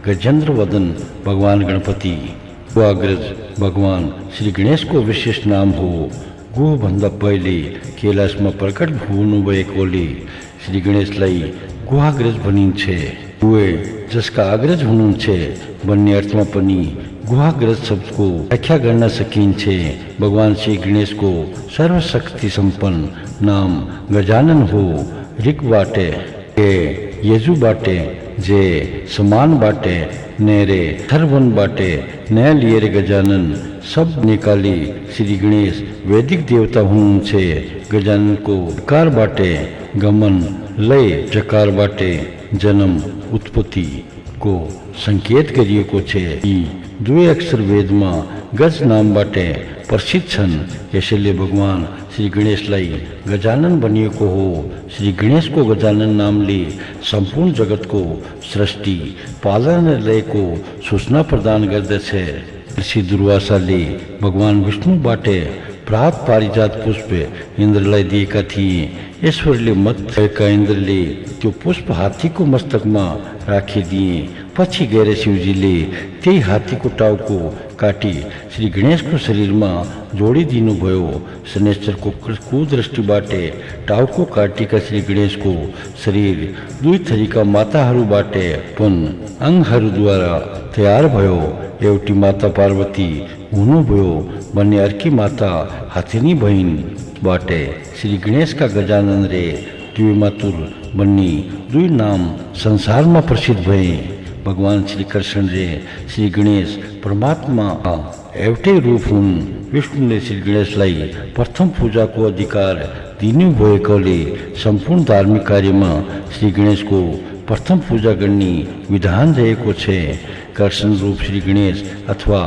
गजेंद्र वदन भगवान गणपति। गुहाग्रज भगवान श्री गणेश को विशेष नाम हो। गुह भन्दा पहिले कैलाशमा प्रकट हुनुभएकोले श्री गणेशलाई गुहाग्रज भनिन्छ। गुहे जसका अग्रज हुनुहुन्छ भन्ने अर्थमा पनि गुहाग्रज शब्दको व्याख्या गर्न सकिन्छ। भगवान श्री गणेशको सर्वशक्ति सम्पन्न नाम गजानन हो। ऋकबाट यजुबाट जे समानबाट नेरे थरवनबाट नया लिएर गजानन सब निकाली श्री गणेश वैदिक देवता हुनुहुन्छ। गजाननको कारबाट गमन लय जकारबाट जन्म उत्पत्ति को संकेत गरिएको छ। यी दुई अक्षर वेदमा गज नामबाट प्रसिद्ध छन्। यसैले भगवान श्री गणेशलाई गजानन भनिएको हो। श्री गणेशको गजानन नामले सम्पूर्ण जगतको सृष्टि पालन लयको सूचना प्रदान गर्दछ। ऋषि दुर्वासाले भगवान विष्णुबाट प्राप्त पारिजात पुष्प इन्द्रलाई दिएका थिए। ईश्वरले मत भएका इन्द्रले त्यो पुष्प हात्तीको मस्तकमा राखिदिए। पछि गएर शिवजीले त्यही हात्तीको टाउको काटी श्री गणेशको शरीरमा जोडिदिनु भयो। शनेश्वरको कुदृष्टिबाट टाउको काटेका श्री गणेशको शरीर दुई थरीका माताहरूबाट उत्पन्न अङ्गहरूद्वारा तयार भयो। एउटी माता पार्वती हुनुभयो भन्ने अर्की माता हाथिनी बहिनीबाट श्री गणेशका गजानन रे द्विमातुर भन्ने दुई नाम संसारमा प्रसिद्ध भए। भगवान श्री कृष्ण रे श्री गणेश परमात्मा एउटै रूप हुन्। विष्णुले श्री गणेशलाई प्रथम पूजाको अधिकार दिनुभएकोले सम्पूर्ण धार्मिक कार्यमा श्री गणेशको प्रथम पूजा गर्ने विधान रहेको छ। कृष्ण रूप श्री गणेश अथवा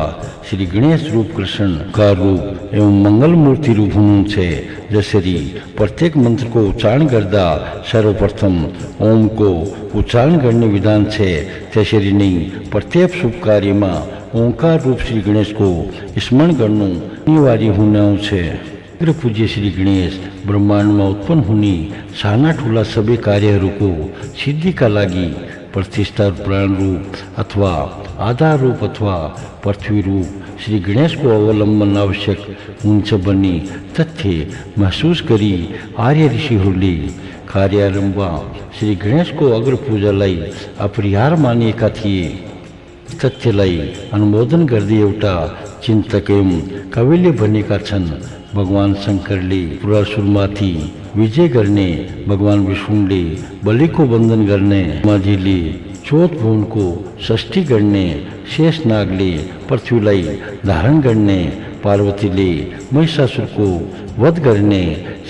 श्री गणेश रूप कृष्ण का रूप एवं मंगल मूर्ति रूप हुनुहुन्छ। जसरी प्रत्येक मन्त्रको उच्चारण गर्दा सर्वप्रथम ओम को उच्चारण गर्ने विधान छ, त्यसरी नै प्रत्येक शुभ कार्यमा ओंकार रूप श्री गणेशको स्मरण गर्नु अनिवार्य हुन आउँछ। पूज्य श्री गणेश ब्रह्माण्डमा उत्पन्न हुने साना ठुला सबै कार्यहरूको सिद्धिका लागि प्रतिष्ठा प्राण रूप अथवा आधार रूप अथवा पृथ्वी रूप श्री गणेशको अवलम्बन आवश्यक हुन्छ भन्ने तथ्य महसुस गरी आर्य ऋषिहरूले कार्यारम्भ श्री गणेशको अग्र पूजालाई अपरिहार्य मानेका थिए। तथ्यलाई अनुमोदन गर्दै एउटा चिन्तक एवं कविले भनेका छन्, भगवान शङ्करले पुरासुरमाथि विजय गर्ने, भगवान विष्णुले बलिको वन्दन गर्ने, माझीले चौथ भुवनको सृष्टि गर्ने, शेषनागले पृथ्वीलाई धारण गर्ने, पार्वतीले महिषासुरको वध गर्ने,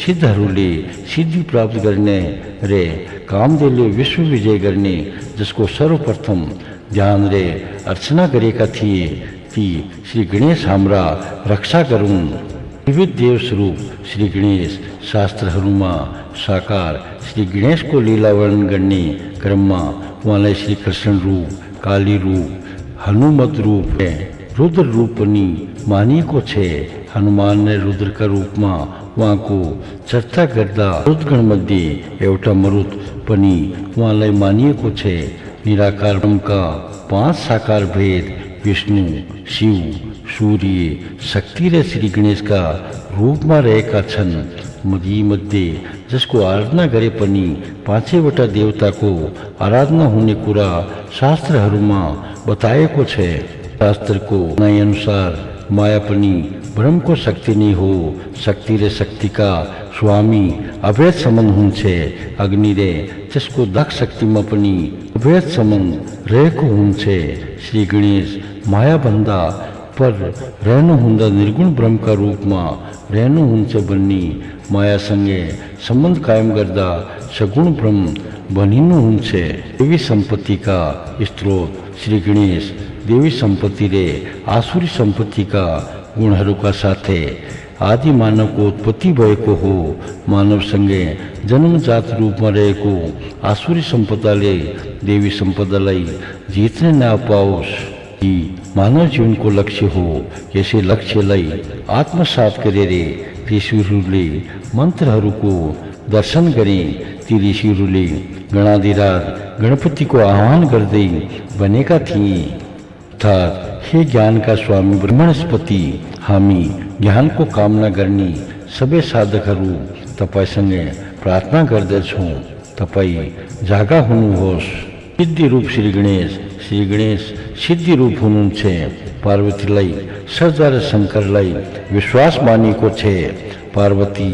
सिद्धहरूले सिद्धि प्राप्त गर्ने रे कामदेवले विश्व विजय गर्ने, जसको सर्वप्रथम ध्यान रे अर्चना गरेका थिए, ती श्री गणेश हाम्रा रक्षा गरून्। विविध देव स्वरूप श्री गणेश शास्त्रहरूमा साकार श्री गणेशको लीला वर्णन गर्ने क्रममा उहाँलाई श्री कृष्ण रूप, काली रूप, हनुमत रूप, रुद्र रूप पनि मानिएको छ। हनुमान र रुद्रका रूपमा उहाँको चर्चा गर्दा मरुदगणमध्ये एउटा मरुद पनि उहाँलाई मानिएको छ। निराकार ब्रह्मका 5 साकार भेद विष्णु, शिव, सूर्य, शक्ति र श्री गणेशका रूपमा रहेका छन्। मध्ये जसको आराधना गरे पनि 5वटा देवताको आराधना हुने कुरा शास्त्रहरूमा बताएको छ। शास्त्रको नयाँ अनुसार माया पनि ब्रह्मको शक्ति नै हो। शक्ति र शक्तिका स्वामी अभेद सम्बन्ध हुन्छ। अग्नि रे त्यसको दक्ष शक्तिमा पनि अभेद सम्बन्ध रहेको हुन्छ। श्री गणेश माया भन्दा पर रहनुहुँदा निर्गुण ब्रह्मका रूपमा रहनुहुन्छ भन्ने मायासँगै सम्बन्ध कायम गर्दा सगुण ब्रह्म बनिनुहुन्छ। देवी सम्पत्तिका स्रोत श्री गणेश देवी सम्पत्ति रे आसुरी सम्पत्तिका गुणहरूका साथै आदि मानवको उत्पत्ति भएको हो। मानवसँगै जन्मजात रूपमा रहेको आसुरी सम्पदाले देवी सम्पदालाई जित्न नपाओस्, यी मानव जीवनको लक्ष्य हो। यसै लक्ष्यलाई आत्मसात गरेर ऋषिहरूले मन्त्रहरूको दर्शन करें ती ऋषि रुले गणाधिराज गणपति को आह्वान कर दे बनेगा थी अर्थात हे ज्ञान का स्वामी ब्रह्मणस्पति हामी ज्ञान को कामना करनी सबे साधकहरू तपाईसँग प्रार्थना गर्दछु तपाई जागा हुनुहोस् सिद्धि रूप श्री गणेश सिद्धि रूप हुनुहुन्छ पार्वतीलाई सर्जा र शङ्करलाई विश्वास मानेको छ पार्वती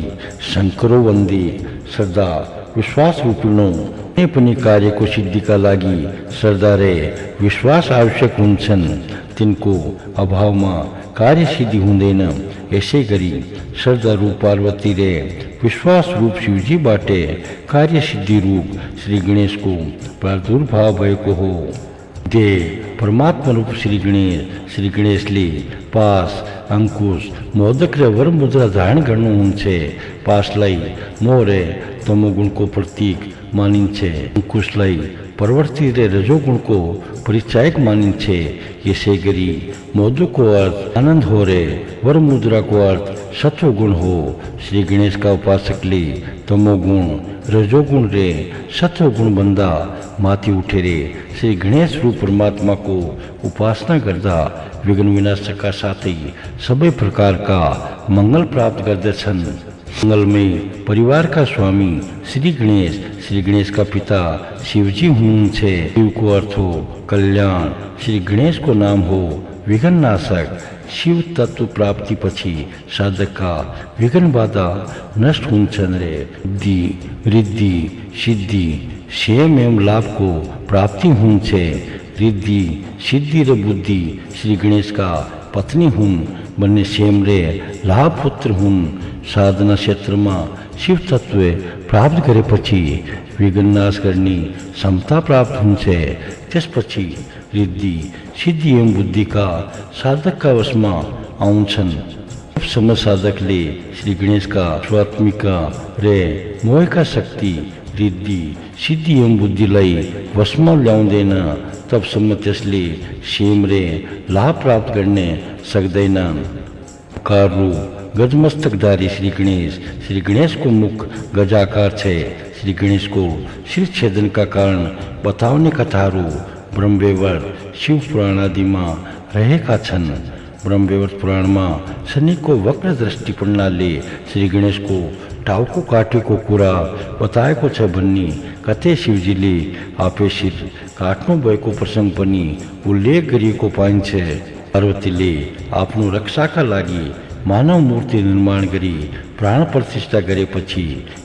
शङ्करो वन्दे श्रद्धा विश्वास रूपिणो कुनै पनि कार्यको सिद्धिका लागि श्रद्धा र विश्वास आवश्यक हुन्छन् तिनको अभावमा कार्य सिद्धि हुँदैन यसै गरी श्रद्धा रूप पार्वती रे विश्वास रूप शिवजीबाट कार्य सिद्धि रूप श्री गणेशको प्रादुर्भाव भएको हो दे परमात्मा रूप श्री गणेशले पास अंकुश मोदक र वर मुद्रा धारण गर्नुहुन्छ पासलाई मोह र तमोगुणको प्रतीक मानिन्छ अंकुशलाई प्रवृत्ति र रजोगुणको परिचायक मानिन्छ यसै गरी मोदकको अर्थ आनंद हो रे वर मुद्राको अर्थ सत्वगुण हो श्री गणेश का उपासकले तमोगुण रजोगुण रे सत्वगुण बन्दा माथि उठेर श्री गणेश रूप परमात्मा को उपासना गर्दा विघ्न विनाशका साथै सबै प्रकारका मंगल प्राप्त गर्दछन् मंगलमय परिवार का स्वामी श्री गणेश का पिता शिवजी हुनुहुन्छ शिवको अर्थ हो कल्याण श्री गणेश को नाम हो विघ्न नाशक शिव तत्व प्राप्ति पछि साधकका विघ्न बाधा नष्ट हुन्छन् रे रिद्धि सिद्धि क्षेम एवं लाभ को प्राप्ति हुन्छ रिद्धि सिद्धि र बुद्धि श्री गणेश का पत्नी हुन् भन्ने क्षेम रे लाभ पुत्र हुन् साधना क्षेत्रमा शिव तत्व प्राप्त गरेपछि विघ्न नाश गर्ने क्षमता प्राप्त हुन्छ त्यसपछि रिद्धि सिद्धि एवं बुद्धि का साधक का वशमा आउँछन् समय साधकले श्री गणेश का स्वात्मिका रे मोहका शक्ति रिद्धि सिद्धि एवं बुद्धिलाई वशमा ल्याउँदैन तबसम्म त्यसले क्षेम रे लाभ प्राप्त गर्ने सक्दैन कारु गजमस्तकधारी श्री गणेश को मुख गजाकार छ श्री गणेश को शिर छेदन का कारण बताउने कथाहरू ब्रह्मवैवर्त शिव पुराण आदिमा रहेका छन् ब्रह्मवैवर्त पुराणमा शनिको वक्र दृष्टि पड्नाले श्री गणेश को टाउको काटेको कुरा बताएको छ भन्ने कतै शिवजीले आफै शिर काट्नु भएको प्रसंग पनि उल्लेख गरिएको पाइन्छ पार्वतीले आफ्नो रक्षाका लागि मानव मूर्ति निर्माण गरी प्राण प्रतिष्ठा गरेपछि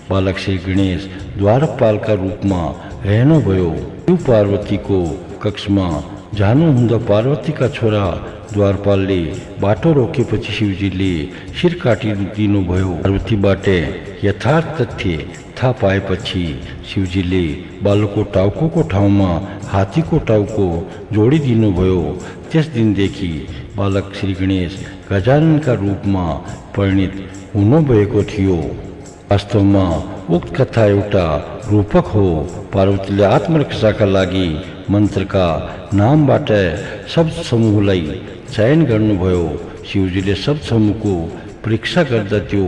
बालक श्री गणेश द्वारपालका रूपमा रहनुभयो शिव पार्वतीको कक्षमा जानु हुँदा पार्वतीका छोरा द्वारपालले बाटो रोकेपछि शिवजीले शिर काटिदिनुभयो पार्वतीबाट यथार्थ तथ्य थाहा पाएपछि शिवजीले बालकको टाउको ठाउँमा हात्तीको टाउको जोडिदिनुभयो त्यस दिनदेखि बालक श्री गणेश गजाननका रूपमा परिणत हुनुभएको थियो वास्तवमा उक्त कथा एउटा रूपक हो पार्वतीले आत्मरक्षाका लागि मन्त्रका नामबाट शब्द समूहलाई चयन गर्नुभयो शिवजीले शब्द समूहको परीक्षा गर्दा त्यो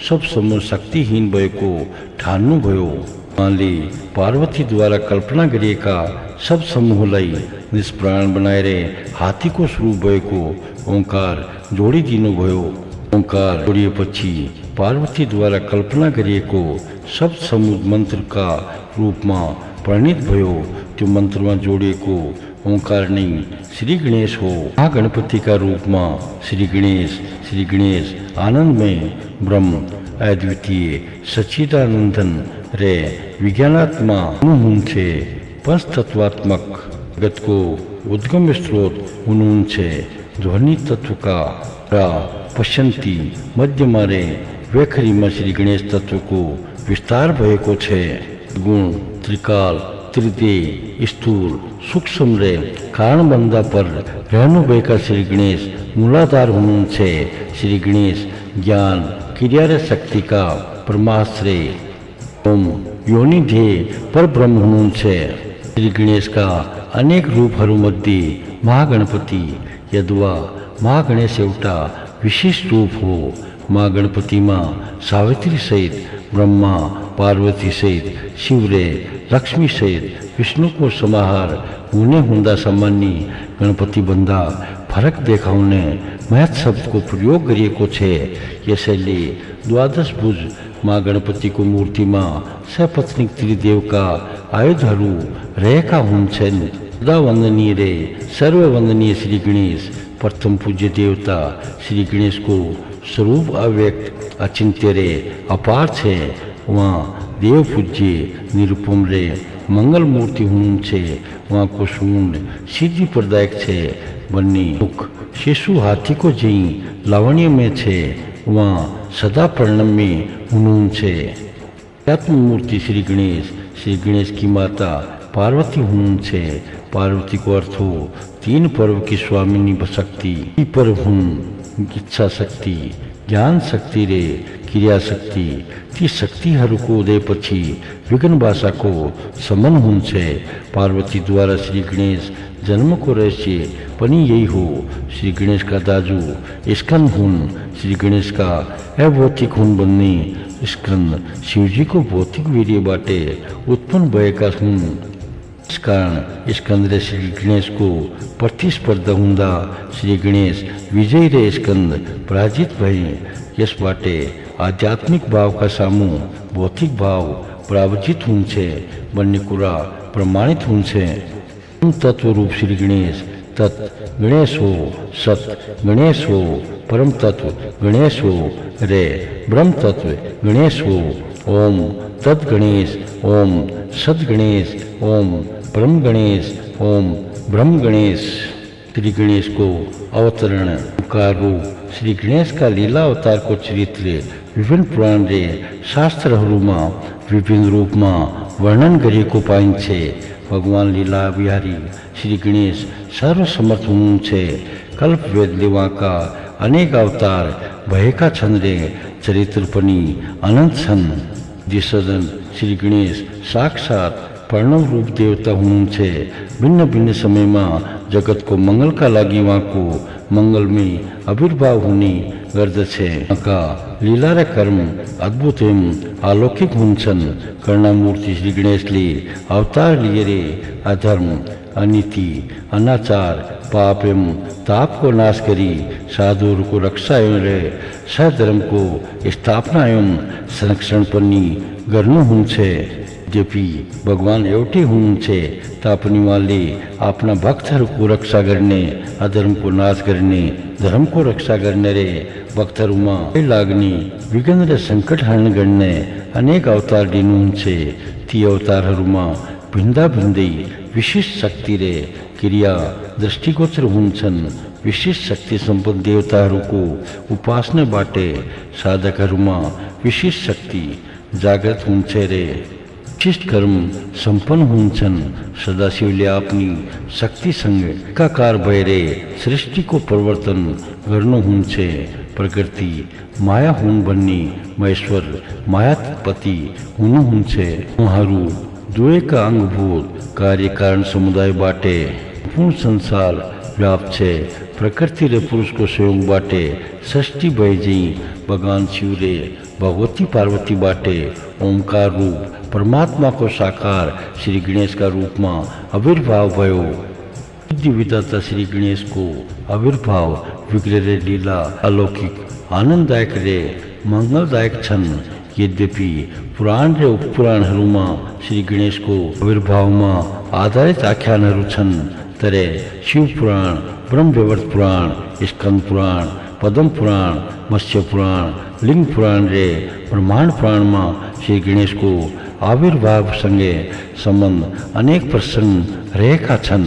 शब्द समूह शक्तिहीन भएको ठान्नुभयो उहाँले पार्वतीद्वारा कल्पना गरिएका शब्द समूहलाई निष्प्राण बनाएर हात्तीको स्वरूप भएको ओंकार जोडिदिनुभयो ओंकार जोडिएपछि पार्वतीद्वारा कल्पना गरिएको शब्द समूह मन्त्रका रूपमा परिणत भयो त्यो मन्त्रमा जोडिएको ओंकार नै श्री गणेश हो महागणपति का रूपमा श्री गणेश आनंदमय ब्रह्म अद्वितीय सच्चिदानंदन रे विज्ञानात्मा हुनुहुन्छ पंचतत्वात्मक जगतको उद्गम स्रोत हुनुहुन्छ ध्वनि तत्वका र पश्यन्ती मध्यमा रे वेखरीमा श्री गणेश तत्वको विस्तार भएको छ गुण त्रिकाल त्रिदेय स्थूल सूक्ष्म रे कारणभन्दा पर रहनुभएका श्री गणेश मूलाधार हुनुहुन्छ श्री गणेश ज्ञान क्रिया र शक्तिका परमाश्रय ओम योनिध्येय पर ब्रह्म हुनुहुन्छ श्री गणेश का अनेक रूपहरूमध्ये महागणपति यद्वा महागणेश एउटा विशेष रूप हो महागणपतिमा सावित्री सहित ब्रह्मा पार्वती सहित शिवरे लक्ष्मी सहित विष्णु को समाहार होने हुंदा सामान्य गणपति बंदा फरक देखाउने महत शब्द को प्रयोग गरिएको छ। यसैले द्वादश भुज माँ गणपति को मूर्ति में सपत्नीक त्रिदेव का आयुधहरू रहेका हुन्छन्। सदा वंदनीय रे सर्ववंदनीय श्री गणेश प्रथम पूज्य देवता श्री गणेश को स्वरूप अव्यक्त अचिंत्य रे अपार छे। वहाँ देव पूज्य निरुपम रे मंगल मूर्ति हुनुहुन्छ। वहाँ को सूंड सिद्धि प्रदायक छे। बन्नी मुख शिशु हाथी को जई लावण्य में छे। वहाँ सदा प्रणम में हुनुहुन्छ। आत्म मूर्ति श्री गणेश की माता पार्वती हुनुहुन्छ। पार्वती को अर्थ हो तीन पर्व की स्वामिनी शक्ति। यी पर्व हुन् इच्छा शक्ति, ज्ञान शक्ति रे क्रिया शक्ति। ती शक्तिहरूको उदयपछि विघ्न भाषाको समन हुन्छ। पार्वती द्वारा श्री गणेश जन्मको रहस्य पनि यही हो। श्री गणेश का दाजु स्कंद हुन्। श्री गणेश का अभौतिक हुन् भन्ने स्कंद शिवजी को भौतिक वीर्यबाटे उत्पन्न भएका हुन्। इस कारण स्कंद रे श्री गणेश को प्रतिस्पर्धा हुँदा श्री गणेश विजय रे स्कंद पराजित भए। यसबाटे आध्यात्मिक भाव का सामू भौतिक भाव पराजित हुन्छ भन्ने कुरा प्रमाणित हुन्छ। तत्व रूप श्री गणेश तत् गणेश हो, सत गणेश हो, परम तत्व गणेश हो रे ब्रह्म तत्व गणेश हो। ओम तत् गणेश, ओम सद गणेश, ओम परम गणेश, ओम ब्रह्म गणेश। श्री गणेश को अवतरण का रूप श्री गणेश का लीला अवतार को चरित्र विभिन्न पुराण रे शास्त्रहरूमा विभिन्न रूप में वर्णन गरिएको पाइन्छ। भगवान लीला बिहारी श्री गणेश सर्वसमर्थ हुनुहुन्छ। कल्पवेदले उहाँका अनेक अवतार भएका छन् रे चरित्र पनि अनंत छन्। सदन श्री गणेश साक्षात प्रणव रूप देवता हुनुहुन्छ। भिन्न भिन्न समय में जगत को मंगल का लागि उहाँको मंगल में आविर्भाव हुने गर्दछ। उहाँका लीला र कर्म अद्भुत एवं अलौकिक हुन्छन्। करुणामूर्ति श्री गणेशले अवतार लिएर अधर्म, अनीति, अनाचार, पाप एवं ताप को नाश करी साधुहरूको रक्षा एवं सधर्म को स्थापना एवं संरक्षण पनि गर्नुहुन्छ। यद्यपि भगवान एउटै हुनुहुन्छ तापनि उहाँले आफ्ना भक्तहरूको रक्षा गर्ने, अधर्म को नाश गर्ने, धर्म को रक्षा गर्ने रे भक्तहरूमा लाग्ने विघ्न र संकट हरण गर्ने अनेक अवतार लिनुहुन्छ। ती अवतारहरूमा भिन्दा भिन्दै विशिष्ट शक्ति रे क्रिया दृष्टिगोचर हुन्छन्। विशिष्ट शक्ति सम्पन्न देवताहरूको उपासनाबाटे साधकहरूमा विशिष्ट शक्ति जागृत हुन्छ रे विशिष्ट कर्म सम्पन्न हुन्छन्। सदाशिवले आफ्नी शक्तिसँग एकाकार भएर सृष्टिको परिवर्तन गर्नुहुन्छ। प्रकृति माया हुन् भन्ने महेश्वर मायापति हुनुहुन्छ। उहाँहरू दुवैका अङ्गभूत कार्य कारण समुदायबाटे पूर्ण संसार व्याप्त छ। प्रकृति रे पुरुष को सहयोगबाटे सृष्टि भए झै भगवान शिव रे भगवती पार्वती बाटे ओमकार रूप परमात्मा को साकार श्री गणेश का रूप में आविर्भाव भयो। सिद्धि विधाता श्री गणेश को आविर्भाव विग्रह रे लीला अलौकिक आनंददायक रे मंगलदायक छन्। यद्यपि पुराण रे उपपुराणहरूमा श्री गणेश को आविर्भावमा आधारित आख्यानहरू छन्, तरे शिव पुराण, ब्रह्मवैवर्त पुराण, स्कंद पुराण, पद्म पुराण, मत्स्य पुराण, लिंग पुराण रे ब्रह्मांड पुराण में श्री गणेश को आविर्भाव संगे संबंध अनेक प्रसंग रहेका छन्।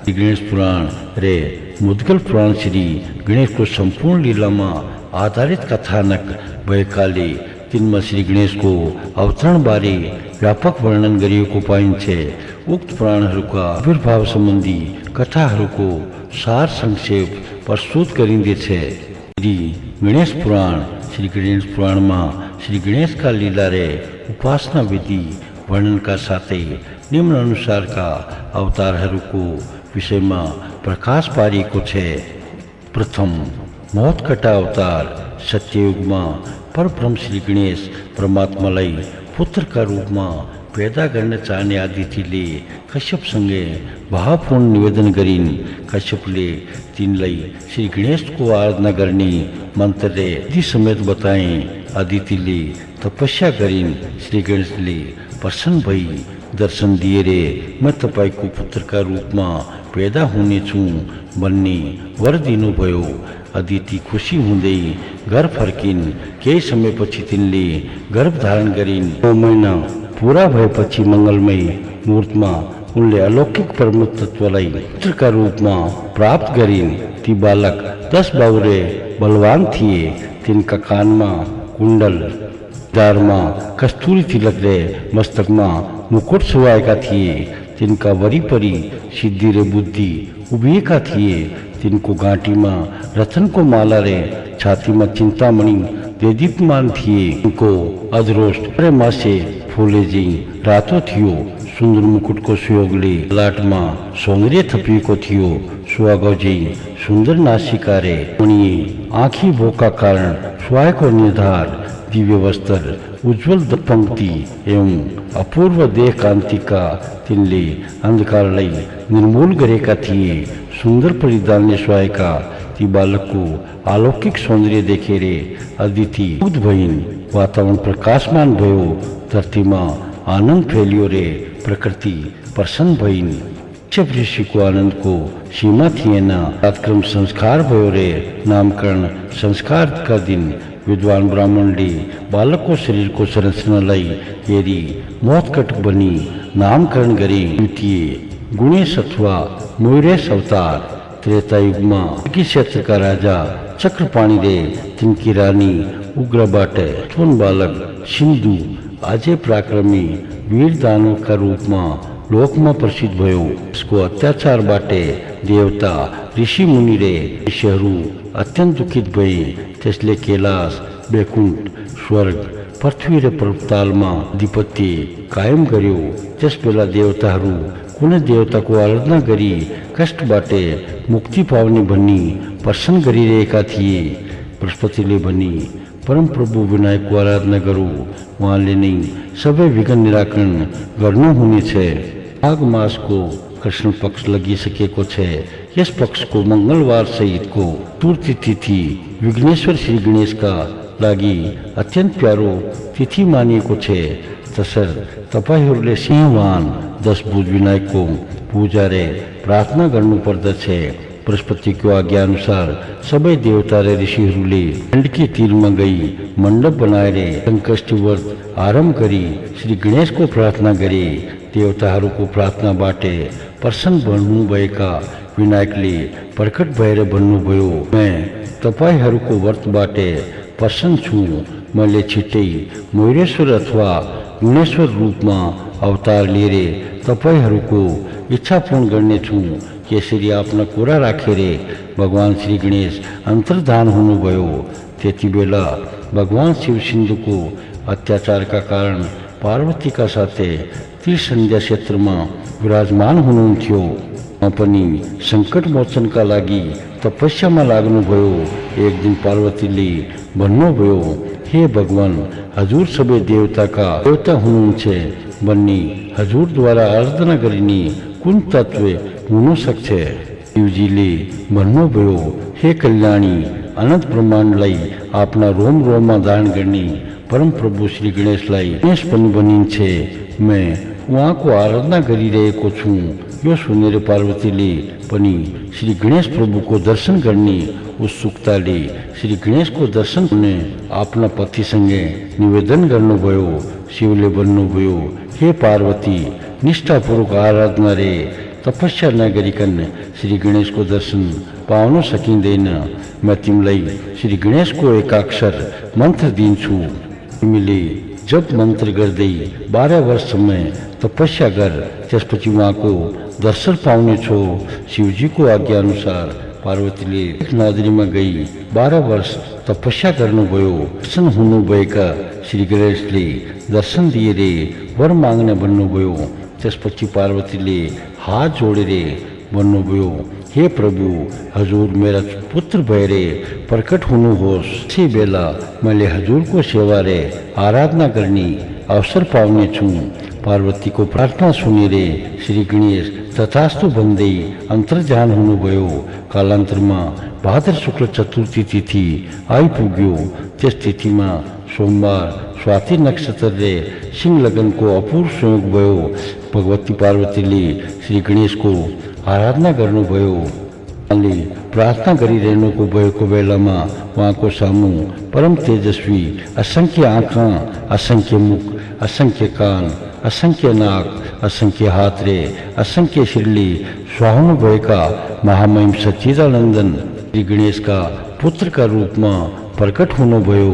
श्री गणेश पुराण रे मुद्गल पुराण श्री गणेश को संपूर्ण लीला में आधारित कथानक भएकाले तिनमा श्री गणेश को अवतरण बारे व्यापक वर्णन गरिएको पाइन्छ। उक्त पुराणहरूका आविर्भाव सम्बन्धी कथाहरूको सार संक्षेप प्रस्तुत गरिँदैछ। श्री गणेश पुराण श्री गणेश पुराण में श्री गणेश का लीला रे उपासना विधि वर्णन का साथै निम्न अनुसार का अवतारहरूको विषय में प्रकाश पारिएको छ। प्रथम मौतकटा अवतार सत्ययुग में परब्रह्म श्री गणेश परमात्मालाई पुत्रका रूपमा पैदा गर्न चाहने आदित्यले कश्यपसँगै भावपूर्ण निवेदन गरिन्। कश्यपले तिनलाई श्री गणेशको आराधना गर्ने मन्त्रले विधि समेत बताए। आदित्यले तपस्या गरिन्। श्री गणेशले प्रसन्न भई दर्शन दिए रे म तपाईको पुत्रका रूपमा पैदा हुनेछु भन्ने वर दिनुभयो। अदिति खुसी हुँदै घर फर्किन्। केही समयपछि तिनले गर्भ धारण गरिन्। 9 महिना पूरा भएपछि मङ्गलमय मुहूर्तमा उनले अलौकिक परम तत्त्वलाई पुत्रका रूपमा प्राप्त गरिन्। ती बालक 10 बाहुरे बलवान थिए। तिनका कानमा कुण्डल, दारमा कस्तुरी तिलकले, मस्तकमा मुकुट सुहाएका थिए। तिनका वरिपरि सिद्धि र बुद्धि उभिएका थिए। तिनको घाँटीमा रतनको माला रे छातीमा चिन्तामणि देदीप्यमान थिए। तिनको अधरोष्ट मासे फूले झैं रातो थियो। सुन्दर मुकुटको सुयोगले लाटमा सौन्दर्य थपिएको थियो। सुहागो झैं सुन्दर नासिका रे मणिए आँखी भोका कारण सुहाएको निर्धार, दिव्य वस्त्र, उज्जवल पंक्ति एवं अपूर्व देह कान्तिका तिनले अन्धकारलाई निर्मूल गरेका थिए। सुन्दर परिधानले सुहाएका ती बालकको अलौकिक सौन्दर्य देखेर अदिति मुग्ध भइन्। वातावरण प्रकाशमान भयो। धरतीमा आनन्द फैलियो रे प्रकृति प्रसन्न भइन्। कश्यप ऋषिको आनन्दको सीमा थिएन। रातक्रम संस्कार भयो रे। नामकरण संस्कारका दिन विद्वान ब्राह्मणले बालकको शरीरको संरचनालाई हेरी मोहत्कटक बनी नामकरण गरे। द्वितीय गुणेश अथवा मयूरेश अवतार। त्रेता युगमा क्षेत्रका राजा चक्रपाणीले तिनकी रानी उग्रबाट उत्पन्न बालक सिन्धु अझै पराक्रमी वीर दानवका रूपमा लोकमा प्रसिद्ध भयो। यसको अत्याचारबाट देवता ऋषि मुनि र ऋषिहरू अत्यन्त दुखित भए। त्यसले कैलाश, वैकुण्ठ, स्वर्ग, पृथ्वी र पर्वतालमा अधिपत्य कायम गर्यो। त्यसबेला देवताहरू कुनै देवताको आराधना गरी कष्टबाट मुक्ति पाउने भनी प्रसन्न गरिरहेका थिए। बृहस्पतिले भनी परम प्रभु विनायकको आराधना गरौँ, उहाँले नै सबै विघ्न निराकरण गर्नुहुनेछ। माघ मासको कृष्ण पक्ष लगिसकेको छ। यस पक्षको मंगलबार सहितको चतुर्थी तिथि विघ्नेश्वर श्री गणेशका लागि अत्यन्त प्यारो तिथि मानिएको छ। तसर्थ तपाईहरूले सिंहवान 10 भुज विनायकको पूजा र प्रार्थना गर्नुपर्दछ। बृहस्पतिको आज्ञा अनुसार सबै देवता र ऋषिहरूले गण्डकी तीरमा गई मण्डप बनाएर संकष्टी व्रत आरम्भ गरी श्री गणेशको प्रार्थना गरे। देवताहरूको प्रार्थनाबाट प्रसन्न बन्नुभएका विनायकले प्रकट भएर भन्नुभयो, म तपाईहरूको व्रतबाट प्रसन्न छु। मैले छिट्टै मयूरेश्वर अथवा गुणेश्वर रूपमा अवतार लिएर तपाईहरूको इच्छा पूर्ण गर्नेछु। यसरी आफ्ना कुरा राखेर भगवान श्री गणेश अन्तर्धान हुनुभयो। त्यति बेला भगवान शिव सिन्धुको अत्याचारका कारण पार्वतीका साथै त्रिसन्ध्या क्षेत्रमा विराजमान हुनुहुन्थ्यो। पनि सङ्कट मोचनका लागि तपस्यामा लाग्नुभयो। एक दिन पार्वतीले भन्नुभयो, हे भगवान, हजुर सबै देवताका देवता हुनुहुन्छ भन्ने हजुरद्वारा आराधना गरिने कुन तत्व हुन सक्छ? शिवजीले भन्नुभयो, हे कल्याणी, अनन्त ब्रह्माण्डलाई आफ्ना रोम रोममा धारण गर्ने परम प्रभु श्री गणेशलाई गणेश पनि भनिन्छ। म उहाँको आराधना गरिरहेको छु। यो सुनेर पार्वतीले पनि श्री गणेश प्रभुको दर्शन गर्ने उत्सुकताले श्री गणेशको दर्शन गर्ने आफ्ना पतिसँगै निवेदन गर्नुभयो। शिवले भन्नुभयो, हे पार्वती, निष्ठापूर्वक आराधना रे तपस्या नगरिकन श्री गणेशको दर्शन पाउन सकिँदैन। म तिमीलाई श्री गणेशको एकाक्षर मन्त्र दिन्छु। तिमीले जप मन्त्र गर्दै 12 वर्षसम्म तपस्या गर, त्यसपछि उहाँको दर्शन पाउनेछौ। शिवजीको आज्ञा अनुसार पार्वतीले एक नदीमा गई 12 वर्ष तपस्या गर्नुभयो। दर्शन हुनुभएका श्री गणेशले दर्शन दिएर वर माग्न भन्नुभयो। त्यसपछि पार्वतीले हात जोडेर भन्नुभयो, हे प्रभु हजूर मेरा पुत्र भयरे प्रकट हुनु होस। इसी बेला मैले हजूर को सेवा रे आराधना करनी अवसर पाउने छु। पार्वती को प्रार्थना सुनेर श्री गणेश तथास्तु भन्दै अन्तर्जान हुनुभयो। कालान्तरमा भाद्र शुक्ल चतुर्थी तिथि आइपुग्यो। त्यस तिथिमा सोमबार स्वाति नक्षत्र रे सिंह लगन को अपूर्व संयोग भयो। भगवती पार्वतीले श्री गणेश को आराधना गर्नुभयो। उहाँले प्रार्थना गरिरहनुको भएको बेलामा उहाँको सामु परम तेजस्वी असंख्य आँखा, असंख्य मुख, असंख्य कान, असंख्य नाक, असंख्य हात रे असंख्य शिरले सुहाउनु भएका महामहिम सच्चिदानन्दन श्री गणेश का पुत्र का रूप में प्रकट हुनुभयो।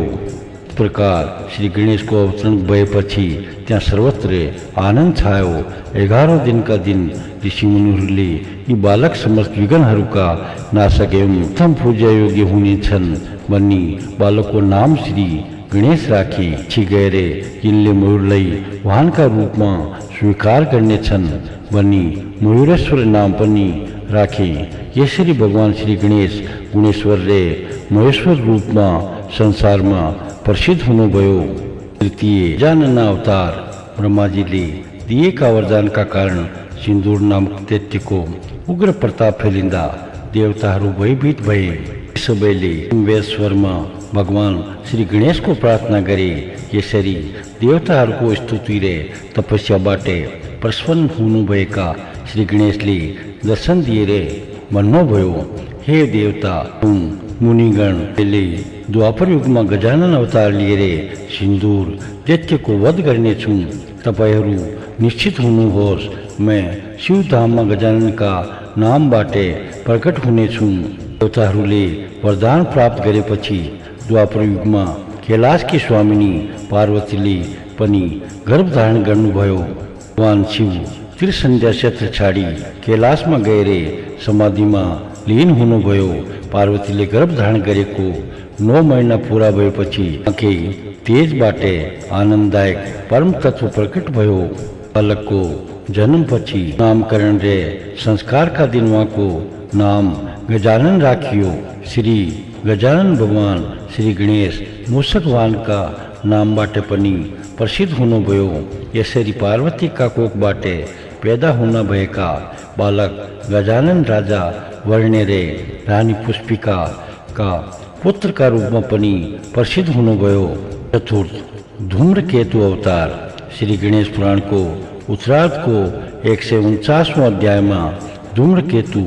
प्रकार श्री गणेश को अवतरण भएपछि त्यहाँ सर्वत्र आनन्द छायो। 11 दिन का दिन ऋषि मुनिहरूले यी बालक समस्त विघ्नहरूका नाशक एवं उत्तम पूजा योग्य हुनेछन् भनी बालकको नाम श्री गणेश राखे। छि गएर यिनले मयूरलाई वाहनका रूपमा स्वीकार गर्नेछन् भनी मयूरेश्वर नाम पनि राखे। यसरी भगवान श्री गणेश गुणेश्वर रे महेश्वर रूपमा संसारमा प्रसिद्ध हुनुभयो। तृतीय गजानन अवतार ब्रह्माजीले दिएका वरदानका कारण सिन्दूर नामक दैत्यको उग्र प्रताप फैलिँदा देवताहरू भयभीत भए। सबैले वेश्वरमा भगवान श्री गणेश को प्रार्थना गरे। यसरी देवताहरूको स्तुति रे तपस्याबाट प्रसन्न हुनुभएका श्री गणेशले दर्शन दिएर भन्नुभयो, हे देवता तुम मुनिगणले द्वापर युगमा गजानन अवतार लिएर सिन्दूर दैत्यको वध गर्नेछु। तपाईहरू निश्चित हुनुहोस्, मैं शिवधाममा गजाननका नामबाट प्रकट हुनेछु। देवताहरूले वरदान प्राप्त गरेपछि द्वापर युगमा कैलाशकी स्वामिनी पार्वतीले पनि गर्भ धारण गर्नुभयो। भगवान शिव त्रिसन्ध्या क्षेत्र छाडी कैलाशमा गएर समाधिमा लीन हुनुभयो। पार्वतीले गर्भ धारण गरेको 9 महिना पूरा भएपछि आँखे तेजबाट आनन्ददायक परम तत्व प्रकट भयो। बालकको जन्मपछि नामकरण रे संस्कारका दिन उहाँको नाम गजानन राखियो। श्री गजानन भगवान श्री गणेश मूषक वाहनका नामबाट पनि प्रसिद्ध हुनुभयो। यसरी पार्वतीका कोखबाट पैदा हुन भएका बालक गजानन राजा वर्ण्य रे रानी पुष्पिका का पुत्र का रूप में पनि प्रसिद्ध हुनुभयो। चतुर्थ धूम्रकेतु अवतार श्री गणेश पुराण को उत्तरार्ध को 149वां अध्याय में धूम्रकेतु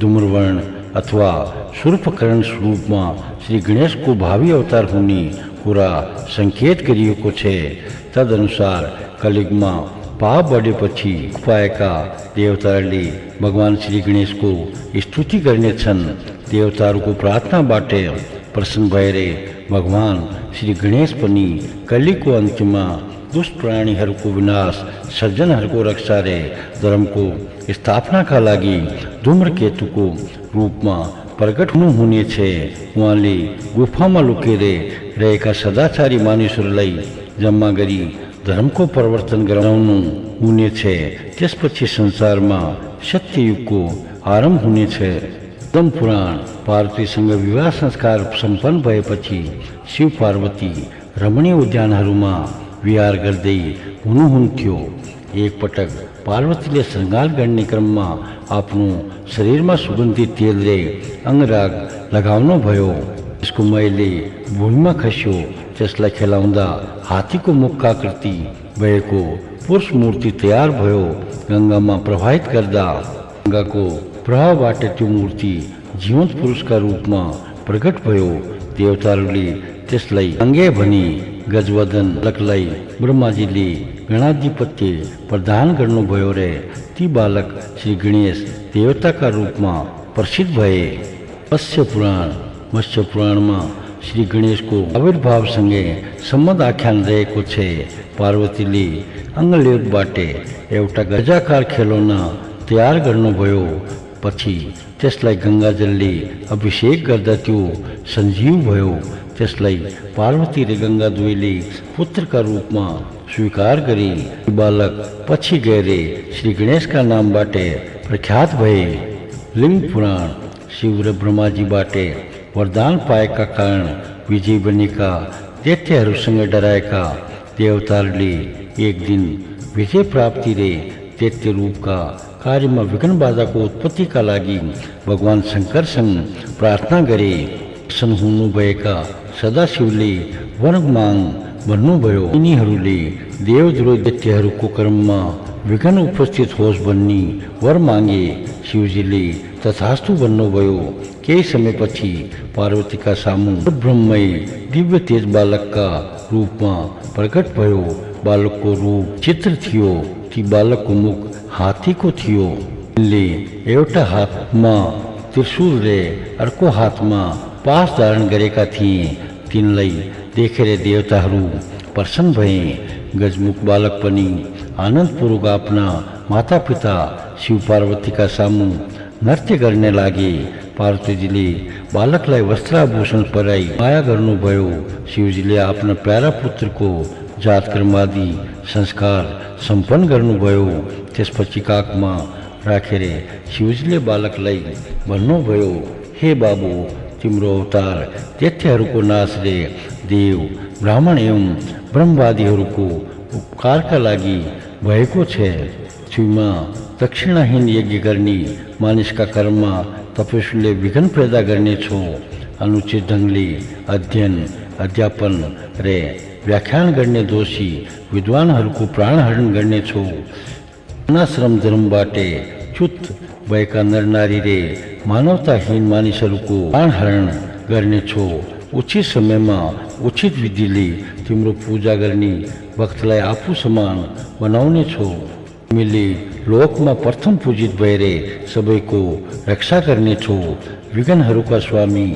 धूम्रवर्ण अथवा शूर्पकर्ण रूप में श्री गणेश को भावी अवतार हुने कुरा संकेत गरिएको छ। तदनुसार कलियुगमा पाप बढेपछि पाएका देवताहरूले भगवान श्री गणेश को स्तुति गर्नेछन्। देवताहरूको प्रार्थनाबाट प्रसन्न भएर भगवान श्री गणेश पनि कलिको अन्त्यमा दुष्ट प्राणीहरूको विनाश, सज्जनहरूको रक्षा रे धर्मको स्थापनाका लागि धूम्रकेतुको रूपमा प्रकट हुनुहुनेछ। उहाँले गुफामा लुकेर रहेका सदाचारी मानिसहरूलाई जम्मा गरी धर्मको परिवर्तन गराउनु हुनेछ। त्यसपछि संसारमा सत्ययुगको आरम्भ हुनेछ। पद्म पुराण पार्वतीसँग विवाह संस्कार सम्पन्न भएपछि शिव पार्वती रमणीय उद्यानहरूमा विहार गर्दै हुनुहुन्थ्यो। एक पटक पार्वतीले श्रृंगार गर्ने क्रममा आफ्नो शरीरमा सुगन्धित तेल रे अंगराग लगाउनु भयो। यसको मैले भूमिमा खस्यो। त्यसलाई खेलाउँदा हात्तीको मुखका आकृति भएको पुरुष मूर्ति तयार भयो। गंगामा प्रवाहित गर्दा गंगाको प्रभावबाट त्यो मूर्ति जीवन्त पुरुषका रूपमा प्रकट भयो। देवताहरूले त्यसलाई गंगे भनी गजवदन बालकलाई ब्रह्माजीले गणाधिपत्य प्रदान गर्नुभयो रे ती बालक श्री गणेश देवताका रूपमा प्रसिद्ध भए। मत्स्य पुराणमा श्री गणेश को आविर्भावसँगै सम्बन्ध आख्यान रहेको छ। पार्वतीले अङ्गलेपबाट एउटा गजाकार खेलौना तयार गर्नुभयो। पछि त्यसलाई गङ्गाजलले अभिषेक गर्दा त्यो सञ्जीव भयो। त्यसलाई पार्वती र गंगा दुवैले पुत्रका रूपमा स्वीकार गरे। बालक पछि गएर श्री गणेशका नामबाट प्रख्यात भए। लिंग पुराण शिव ब्रह्माजी बाटे वरदान पाएका कारण विजय बनेका दैत्यहरूसँग डराएका देवताहरूले एक दिन विजय प्राप्ति रे दैत्य रूपका कार्यमा विघ्न बाधाको उत्पत्तिका लागि भगवान शङ्करसँग प्रार्थना गरे। प्रसन्न हुनुभएका सदाशिवले वर माग भन्नुभयो। यिनीहरूले देवद्रोही दैत्यहरूको कर्ममा विघ्न उपस्थित होस् भन्ने वर मागे। शिवजीले तथास्तु भन्नुभयो। केही समयपछि पार्वतीका सामु ब्रह्ममय दिव्य तेज बालकका रूपमा प्रकट भयो। बालकको रूप चित्र थियो। ती बालकको मुख हात्तीको थियो। तिनले एउटा हातमा त्रिशूल र अर्को हातमा पास धारण गरेका थिए। तिनलाई देखेर देवताहरू प्रसन्न भए। गजमुख बालक पनि आनन्दपूर्वक आफ्ना मातापिता शिव पार्वतीका सामु नृत्य गर्ने लागे। पार्वतीजीले बालकलाई वस्त्राभूषण पराई माया गर्नुभयो। शिवजीले आफ्ना प्यारा पुत्रको जातकर्म आदि संस्कार सम्पन्न गर्नुभयो। त्यसपछि काखमा राखेर शिवजीले बालकलाई भन्नुभयो, हे बाबु, तिम्रो अवतार दैत्यहरूको नाश रे देव ब्राह्मण एवं ब्रह्मवादीहरूको उपकारका लागि भएको छ। छुइमा दक्षिणाहीन यज्ञ गर्ने मानिसका कर्ममा तपस्वीले विघ्न पैदा गर्नेछौ। अनुचित ढङ्गले अध्ययन अध्यापन र व्याख्यान गर्ने दोषी विद्वानहरूको प्राणहरण गर्नेछौ। अनाश्रम धर्मबाट च्युत भएका नरनारी रे मानवताहीन मानिसहरूको प्राणहरण गर्नेछौ। उचित समयमा उचित विधिले तिम्रो पूजा गर्ने भक्तलाई आफू समान बनाउनेछौ। तिमीले लोकमा प्रथम पूजित भएर सबैको रक्षा गर्नेछौ। विघ्नहरूका स्वामी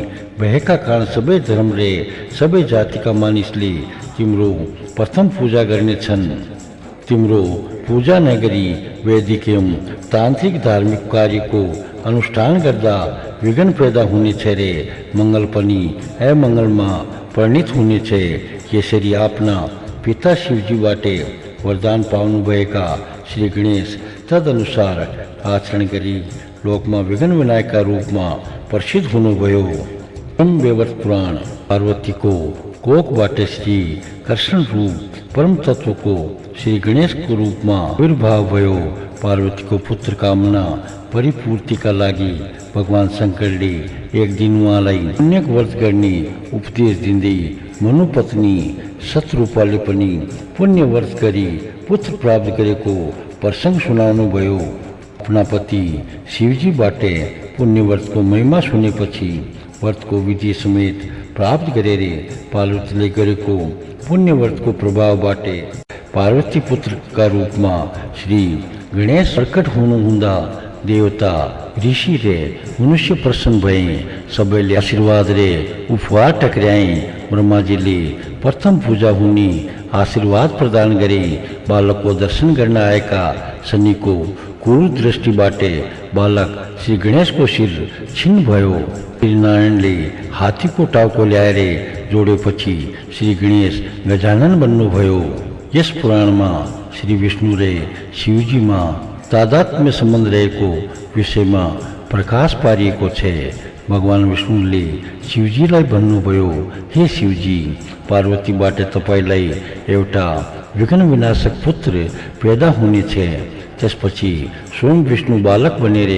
भएका कारण सबै धर्म र सबै जातिका मानिसले तिम्रो प्रथम पूजा गर्नेछन्। तिम्रो पूजा नगरी वैदिक एवं तान्त्रिक धार्मिक कार्यको अनुष्ठान गर्दा विघ्न पैदा हुनेछ रे मङ्गल पनि अमङ्गलमा परिणत हुनेछ। यसरी आफ्ना पिता शिवजीबाट वरदान पाउनुभएका श्री गणेश तदनुसार आचरण गरी लोकमा विघ्न विनायकका रूपमा प्रसिद्ध हुनुभयो। ब्रह्मवैवर्त पुराण पार्वतीको कोखबाट श्री कृष्ण रूप परम तत्वको श्री गणेशको रूपमा आविर्भाव भयो। पार्वतीको पुत्र कामना परिपूर्तिका लागि भगवान शङ्करले एक दिन उहाँलाई पुण्य व्रत गर्ने उपदेश दिँदै मनुपत्नी शतरूपाले पनि पुण्य व्रत गरी पुत्र प्राप्त गरेको प्रसङ्ग सुनाउनु भयो। आफ्ना पति शिवजीबाट पुण्य व्रतको महिमा सुनेपछि व्रतको विधि समेत प्राप्त गरेर पार्वतीले गरेको पुण्य व्रतको प्रभावबाट पार्वती पुत्रका रूपमा श्री गणेश प्रकट हुनुहुँदा देवता ऋषि रे मनुष्य प्रसन्न भए। सबैले आशीर्वाद रे उपहार टक्राए। ब्रह्माजीले प्रथम पूजा हुने आशीर्वाद प्रदान गरे। बालकको दर्शन गर्न आएका शनिको क्रूर दृष्टिबाट बालक श्री गणेशको शिर छिन्न भयो। नारायणले हात्तीको टाउको ल्याएर जोडेपछि श्री गणेश गजानन बन्नुभयो। यस पुराणमा श्री विष्णु र शिवजीमा तादात्म्य सम्बन्ध रहेको विषयमा प्रकाश पारिएको छ। भगवान विष्णुले शिवजीलाई भन्नुभयो, हे शिवजी, पार्वतीबाट तपाईँलाई एउटा विघ्न विनाशक पुत्र पैदा हुनेछ। त्यसपछि स्वयं विष्णु बालक बनेर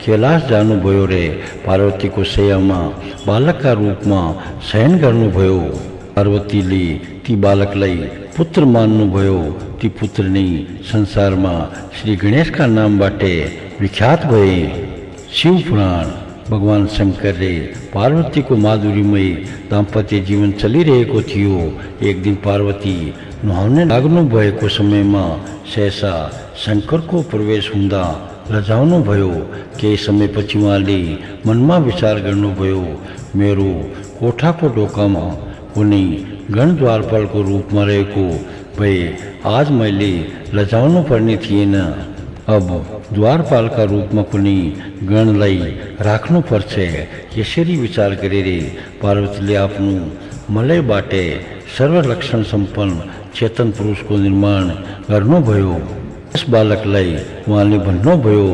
कैलाश जानुभयो र पार्वतीको शय्यामा बालकका रूपमा शयन गर्नुभयो। पार्वतीले ती बालकलाई पुत्र मान्नुभयो। ती पुत्र नै संसारमा श्री गणेशका नामबाट विख्यात भए। शिव पुराण भगवान शङ्कर र पार्वतीको माधुरीमय दाम्पत्य जीवन चलिरहेको थियो। एक दिन पार्वती नुहाउन लाग्नु भएको समयमा सहसा शङ्करको प्रवेश हुँदा लजाउनु भयो। केही समयपछि उहाँले मनमा विचार गर्नुभयो, मेरो कोठाको ढोकामा कुनै गणद्वारपालको रूपमा रहेको भए आज मैले लजाउनु पर्ने थिएन। अब द्वारपालका रूपमा कुनै गणलाई राख्नु पर्छ। यसरी विचार गरेर पार्वतीले आफ्नो मलयबाट सर्वलक्षण सम्पन्न चेतन पुरुषको निर्माण गर्नुभयो। यस बालकलाई उहाँले भन्नुभयो,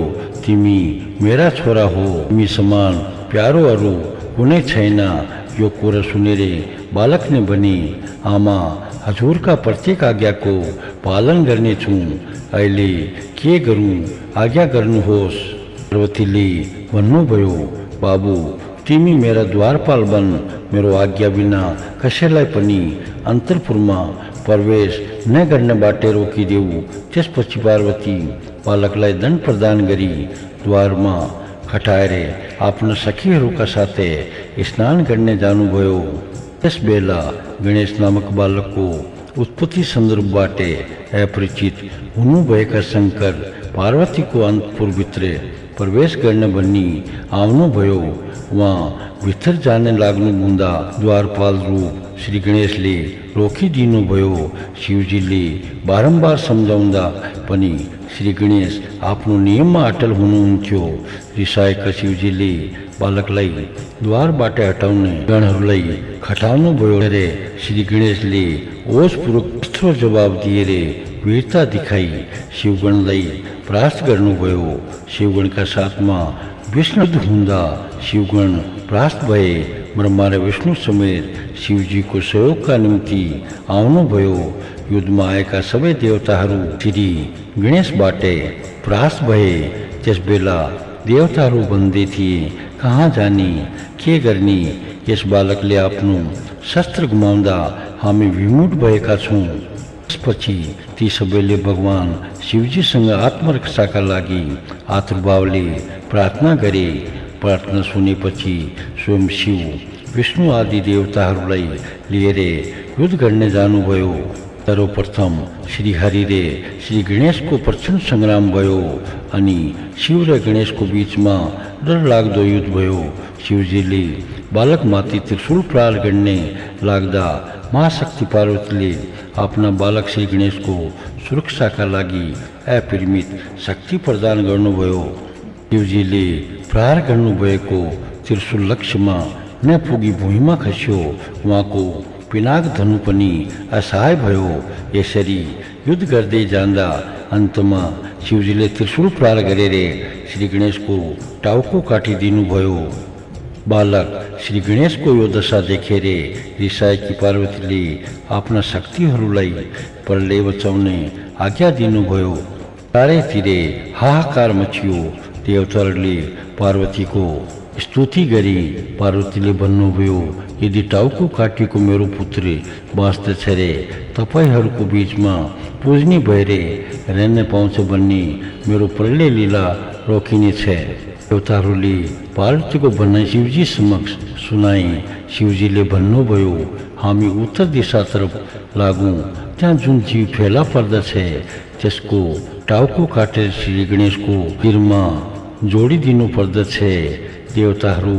तिमी मेरा छोरा हो, तिमी समान प्यारो अरू कुनै छैन। यो कुरा सुनेर बालकले भने, आमा हजुरका प्रत्येक आज्ञाको पालन गर्नेछु। अहिले के गरौँ, आज्ञा गर्नुहोस्। पार्वतीले भन्नुभयो, बाबु तिमी मेरा द्वारपाल बन, मेरो आज्ञा बिना कसैलाई पनि अन्तरपुरमा प्रवेश नगर्नबाट रोकिदेऊ। त्यसपछि पार्वती बालकलाई दण्ड प्रदान गरी द्वारमा खटाएर आफ्ना सखीहरूका साथै स्नान गर्ने जानुभयो। त्यस बेला गणेश नामक बालकको उत्पत्ति सन्दर्भबाट अपरिचित हुनुभएका शङ्कर पार्वतीको अन्तपुरभित्र प्रवेश गर्न भनी आउनुभयो। वहाँ भित्र जान लाग्नु हुँदा द्वारपाल रूप श्री गणेशले रोकिदिनुभयो। शिवजीले बारम्बार सम्झाउँदा पनि श्री गणेश आफ्नो नियममा अटल हुनुहुन्थ्यो। रिसाएका शिवजीले बालकलाई द्वारबाट हटाउने गणहरूलाई खटाउनुभयो। श्री गणेशले ओजपूर्वक कठोर जवाब दिएर वीरता दिखाई शिवगणलाई परास्त गर्नुभयो। शिवगणका साथमा विष्णु हुँदा शिवगण परास्त भए। ब्रह्मा र विष्णु समेत शिवजीको सहयोगका निम्ति आउनुभयो। युद्धमा आएका सबै देवताहरू श्री गणेशबाट परास्त भए। त्यस बेला देवताहरू भन्दै थिए, कहाँ जाने, के गर्ने। यस बालकले आफ्नो शस्त्र गुमाउँदा हामी विमुख भएका छौँ। त्यसपछि ती सबैले भगवान शिवजीसँग आत्मरक्षाका लागि आतुरभावले प्रार्थना गरे। प्रार्थना सुनेपछि स्वयं शिव विष्णु आदि देवताहरूलाई लिएर युद्ध गर्ने जानुभयो। सर्वप्रथम श्री हरि र श्री गणेशको प्रचण्ड सङ्ग्राम भयो अनि शिव र गणेशको बीचमा डरलाग्दो युद्ध भयो। शिवजीले बालकमाथि त्रिशूल प्रहार गर्ने लाग्दा महाशक्ति पार्वतीले आफ्ना बालक श्री गणेशको सुरक्षाका लागि अपरिमित शक्ति प्रदान गर्नुभयो। शिवजीले प्रहार गर्नुभएको त्रिशूल लक्ष्यमा नपुगी भुइँमा खस्यो। उहाँको पिनाक धनु पनि असहाय भयो। यसरी युद्ध गर्दै जाँदा अन्तमा शिवजीले त्रिशूल प्रहार गरेर श्री गणेशको टाउको काटिदिनुभयो। बालक श्री गणेशको यो दशा देखेर रिसाएकी पार्वतीले आफ्ना शक्तिहरूलाई प्रलय बचाउने आज्ञा दिनुभयो। चारैतिरै हाहाकार मचियो। देवताहरूले पार्वतीको स्तुति गरी पार्वतीले भन्नुभयो, यदि टाउको काटिएको मेरो पुत्री बाँच्दछ रे तपाईँहरूको बीचमा पूजनीय भएर रहन पाउँछ भन्ने मेरो प्रलय लीला रोकिनेछ। देवताहरूले पार्वतीको भनाइ शिवजी समक्ष सुनाए। शिवजीले भन्नुभयो, हामी उत्तर दिशातर्फ लागौँ। त्यहाँ जुन जीव फेला पर्दछ त्यसको टाउको काटेर श्री गणेशको शिरमा जोडिदिनु पर्दछ। देवताहरू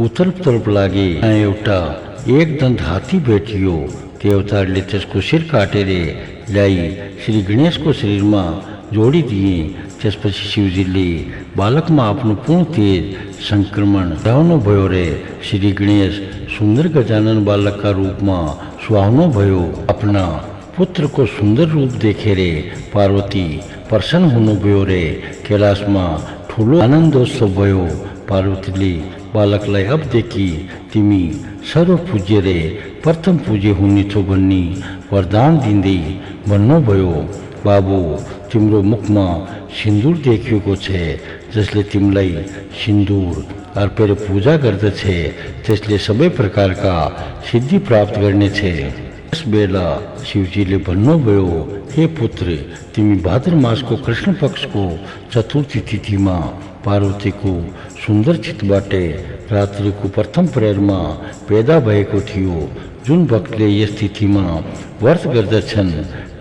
उत्तरतर्फ लागे। त्यहाँ एउटा एकदन्त हात्ती भेटियो। देवताहरूले त्यसको शिर काटेर ल्याई श्री गणेशको शरीरमा जोडिदिए। त्यसपछि शिवजीले बालकमा आफ्नो पूर्ण तेज सङ्क्रमण गराउनुभयो रे श्री गणेश सुन्दर गजानन बालकका रूपमा सुहाउनुभयो। आफ्ना पुत्रको सुन्दर रूप देखेर पार्वती प्रसन्न हुनुभयो रे कैलाशमा ठुलो आनन्दोत्सव भयो। पार्वतीले बालकलाई अबदेखि तिमी सर्वपूज्य रे प्रथम पूज्य हुनेछौ भन्ने वरदान दिँदै भन्नुभयो, बाबु तिम्रो मुखमा सिन्दुर देखिएको छ। जसले तिमीलाई सिन्दुर अर्पेर पूजा गर्दछ त्यसले सबै प्रकारका सिद्धि प्राप्त गर्नेछ। त्यस बेला शिवजीले भन्नुभयो, हे पुत्र, तिमी भाद्र मासको कृष्ण पक्षको चतुर्थी तिथिमा पार्वतीको सुन्दर चितबाट रात्रिको प्रथम प्रहरमा पैदा भएको थियो। जुन भक्तले यस तिथिमा व्रत गर्दछन्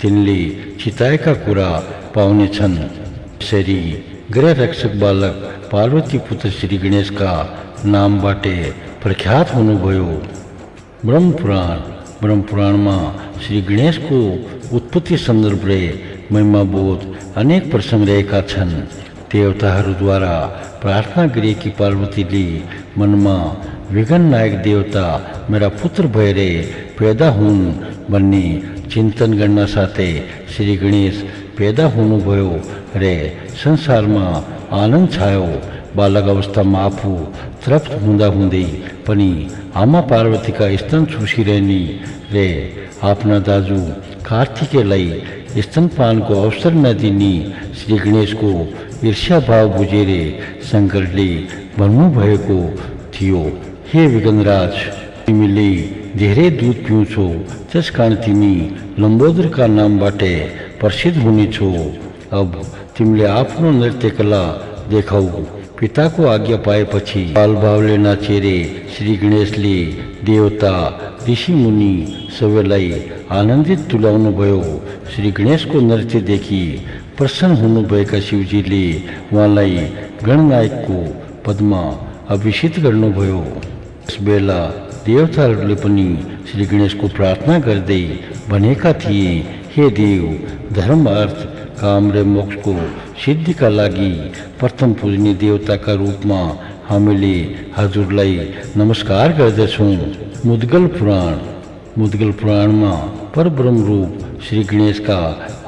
तिनले चिताएका कुरा पाउनेछन्। यसरी ग्रह रक्षक बालक पार्वती पुत्र श्री गणेशका नामबाट प्रख्यात हुनुभयो। ब्रह्म पुराणमा श्री गणेशको उत्पत्ति सन्दर्भले महिमाबोध अनेक प्रसङ्ग रहेका छन्। देवताहरूद्वारा प्रार्थना गरिएकी पार्वतीले मनमा विघ्न नायक देवता मेरा पुत्र भएर पैदा हुन् भन्ने चिन्तन गर्न साथै श्री गणेश पैदा हुनुभयो र संसारमा आनंद छायो। बालक अवस्था में आपू तृप्त हुँदा हुँदै पनि आमा पार्वतीका स्तन चुसी रहनी रे आफ्ना दाजु कार्तिकेयलाई स्तनपानको अवसर नदिने श्री गणेशको ईर्ष्या भाव बुझेर शङ्करले भन्नुभएको थियो, हे विघ्नराज, तिमीले धेरै दूध पिउँछौ, त्यसकारण तिमी लम्बोदरका नामबाट प्रसिद्ध हुनेछौ। अब तिमीले आफ्नो नृत्य कला देखाऊ। पिताको आज्ञा पाएपछि बालभावले नाचेरे श्री गणेशले देवता ऋषि मुनि सबैलाई आनन्दित तुल्याउनु भयो। श्री गणेशको नृत्य देखि प्रसन्न हुनुभएका शिवजीले उहाँलाई गणनायकको पदमा अभिषेक गर्नुभयो। त्यसबेला देवताहरूले पनि श्री गणेशको प्रार्थना गर्दै भनेका थिए, हे देव, धर्म, अर्थ, काम र मोक्षको सिद्धिका लागि प्रथम पूजनीय देवताका रूपमा हामीले हजुरलाई नमस्कार गर्दछौँ। मुद्गल पुराणमा परब्रह्म रूप श्री गणेशका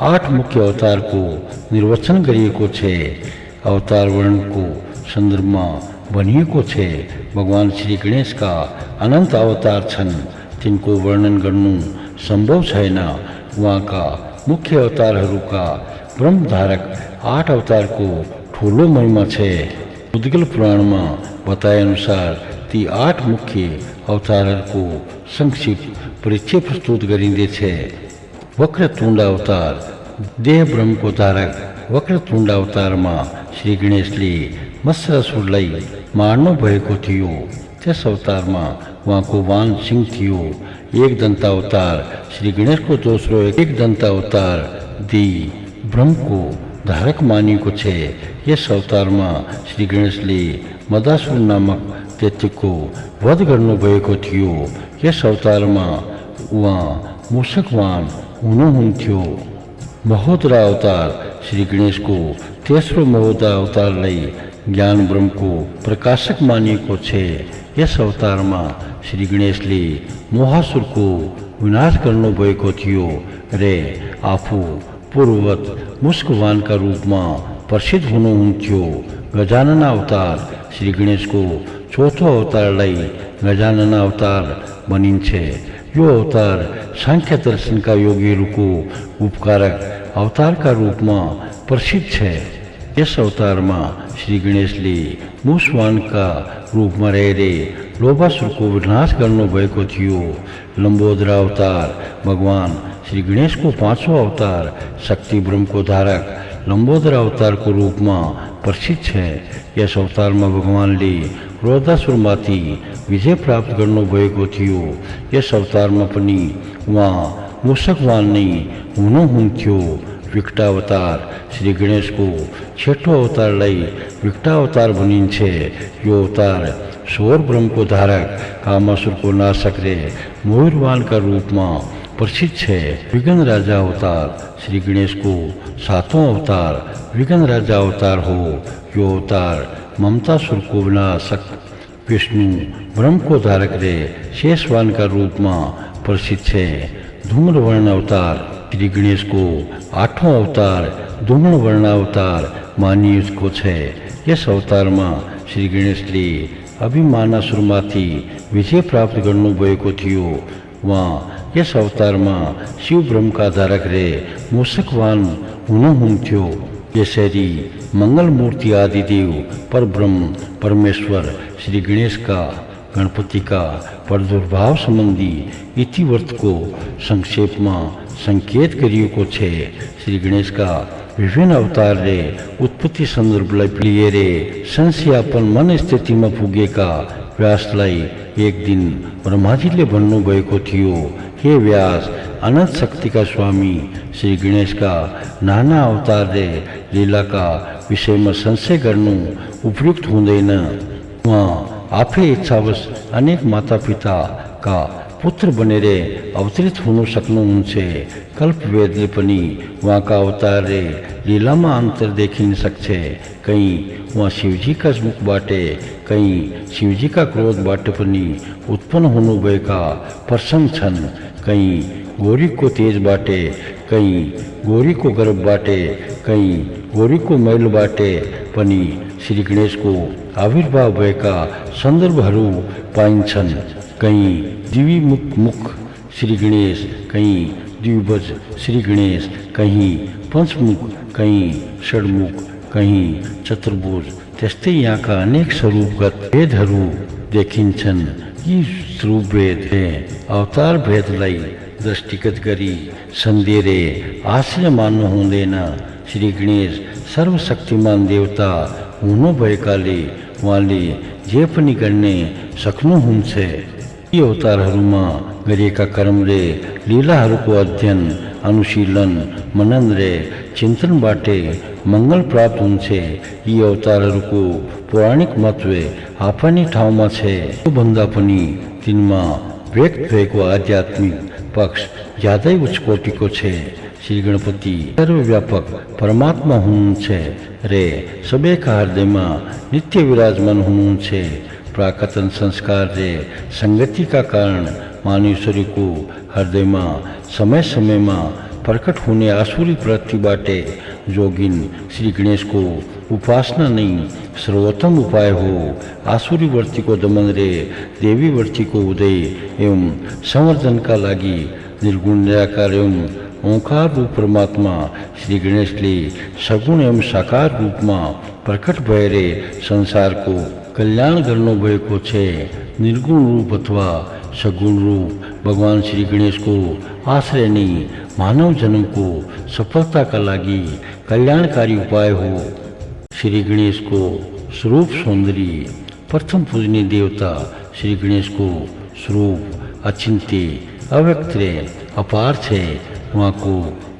8 मुख्य अवतारको निर्वचन गरिएको छ। अवतार वर्णनको सन्दर्भमा भनिएको छ, भगवान श्री गणेशका अनन्त अवतार छन्, तिनको वर्णन गर्नु सम्भव छैन। उहाँका मुख्य अवतारहरूका ब्रह्मधारक 8 अवतारको ठुलो महिमा छ। मुद्गल पुराणमा बताए अनुसार ती 8 मुख्य अवतारहरूको संक्षिप्त परिचय प्रस्तुत गरिँदैछ। वक्रतुण्ड अवतार, देह ब्रह्मको धारक वक्रतुण्ड अवतारमा श्री गणेशले मत्स्यासुरलाई मार्नु भएको थियो। त्यस अवतारमा उहाँको वाहन सिंह थियो। एक दन्त अवतार श्री गणेशको दोस्रो एक दन्त अवतार दि ब्रह्मको धारक मानिएको छ। यस अवतारमा श्री गणेशले मदासुर नामक दैत्यको वध गर्नुभएको थियो। यस अवतारमा उहाँ मूषकवान हुनुहुन्थ्यो। महोदरा अवतार श्री गणेशको तेस्रो महोदरा अवतारलाई ज्ञान ब्रह्मको प्रकाशक मानिएको छ। यस अवतारमा श्री गणेशले मोहासुरको विनाश गर्नुभएको थियो र आफू पूर्ववत मुस्कवानका रूपमा प्रसिद्ध हुनुहुन्थ्यो। गजानन अवतार श्री गणेशको चौथो अवतारलाई गजानन अवतार भनिन्छ। यो अवतार सांख्य दर्शनका योगीहरूको उपकारक अवतारका रूपमा प्रसिद्ध छ। यस अवतारमा श्री गणेशले मुसवानका रूपमा रहेर लोभासुरको विनाश गर्नुभएको थियो। लम्बोदरा अवतार भगवान श्री गणेशको 5औं अवतार शक्ति ब्रह्मको धारक लम्बोदरा अवतारको रूपमा प्रसिद्ध छ। यस अवतारमा भगवानले क्रोधासुरमाथि विजय प्राप्त गर्नुभएको थियो। यस अवतारमा पनि उहाँ मूषकवान नै हुनुहुन्थ्यो। विकटावतार श्री गणेशको 6ठो अवतारलाई विकटावतार भनिन्छ। यो अवतार स्वर ब्रह्मको धारक कामासुरको नाशक रे मयूरवानका रूपमा प्रसिद्ध छ। विघ्न राजा अवतार श्री गणेशको 7औं अवतार विघ्न राजा अवतार हो। यो अवतार ममतासुरको विनाशक विष्णु ब्रह्मको धारक रे शेषवानका रूपमा प्रसिद्ध छ। धूम्रवर्ण अवतार श्री गणेशको 8औं अवतार धूम्रवर्ण अवतार मानिएको छ। यस अवतारमा श्री गणेशले अभिमानासुरमाथि विजय प्राप्त गर्नुभएको थियो। उहाँ यस अवतारमा शिव ब्रह्मका धारक रे मूषकवान हुनुहुन्थ्यो। यसरी मङ्गलमूर्ति आदिदेव परब्रह्म परमेश्वर श्री गणेशका गणपतिका प्रादुर्भाव सम्बन्धी इतिवृत्तको संक्षेपमा सङ्केत गरिएको छ। श्री गणेशका विभिन्न अवतारले उत्पत्ति सन्दर्भलाई लिएर संशयापन मन स्थितिमा पुगेका व्यासलाई एक दिन ब्रह्माजीले भन्नुभएको थियो, हे व्यास, अनन्त शक्तिका स्वामी श्री गणेशका नाना अवतारले लीलाका विषयमा संशय गर्नु उपयुक्त हुँदैन। उहाँ आफै इच्छावश अनेक मातापिताका पुत्र बनेर अवतरित हुन सक्नुहुन्छ। कल्पवेदले पनि उहाँका अवतारले लीलामा अन्तर देखिन सक्छ। कहीँ उहाँ शिवजीका मुखबाट, कहीँ शिवजीका क्रोधबाट पनि उत्पन्न हुनुभएका प्रसङ्ग छन्। कहीँ गौरीको तेजबाट, कहीं गोरी को गर्भ बाटे, कहीं गोरी को मैल बाटे पनि श्री गणेश को आविर्भाव भएका सन्दर्भहरू पाइन्छन्। कहीं द्विमुख श्री गणेश, कहीं द्विभुज श्री गणेश, कहीं पंचमुख, कहीं षड्मुख, कहीं चतुर्भुज। त्यस्तै यहाँका अनेक स्वरूपगत भेदहरू देखिन्छन्। यी स्वरूप भेद अवतार भेदलाई दृष्टिगत गरी सन्देरे आश्रय मान्नु हुँदैन। श्री गणेश सर्वशक्तिमान देवता हुनु भएकाले उहाँले जे पनि गर्ने सक्नुहुन्छ। यी अवतारहरूमा गरिएका कर्मले लीलाहरूको अध्ययन, अनुशीलन, मनन र चिन्तनबाटै मङ्गल प्राप्त हुन्छ। यी अवतारहरूको पौराणिक महत्त्व आफ्नै ठाउँमा छ। त्योभन्दा पनि तिनमा व्यक्त भएको आध्यात्मिक पक्ष ज्यादै उच्च कोटिको छ। श्री गणपति सर्वव्यापक परमात्मा हुनुहुन्छ र सबैका हृदयमा नित्य विराजमान हुनुहुन्छ। प्राकतन संस्कार र संगतिका कारण मानिसहरूको हृदयमा समय समयमा प्रकट हुने आसुरी प्रवृत्तिबाट जोगिन श्री गणेशको उपासना नै सर्वोत्तम उपाय हो। आसुरी वृत्तिको दमन र देवी वृत्तिको उदय एवं संवर्धनका लागि निर्गुण निराकार एवं ओंकार रूप परमात्मा श्री गणेशले सगुण एवं साकार रूपमा प्रकट भएर संसारको कल्याण गर्नुभएको छ। निर्गुण रूप अथवा सगुण रूप भगवान श्री गणेशको आश्रय नै मानव जन्मको सफलताका लागि कल्याणकारी उपाय हो। श्री गणेशको स्वरूप सौन्दर्य। प्रथम पूजनीय देवता श्री गणेशको स्वरूप अचिन्त्य, अव्यक्त र अपार छ। उहाँको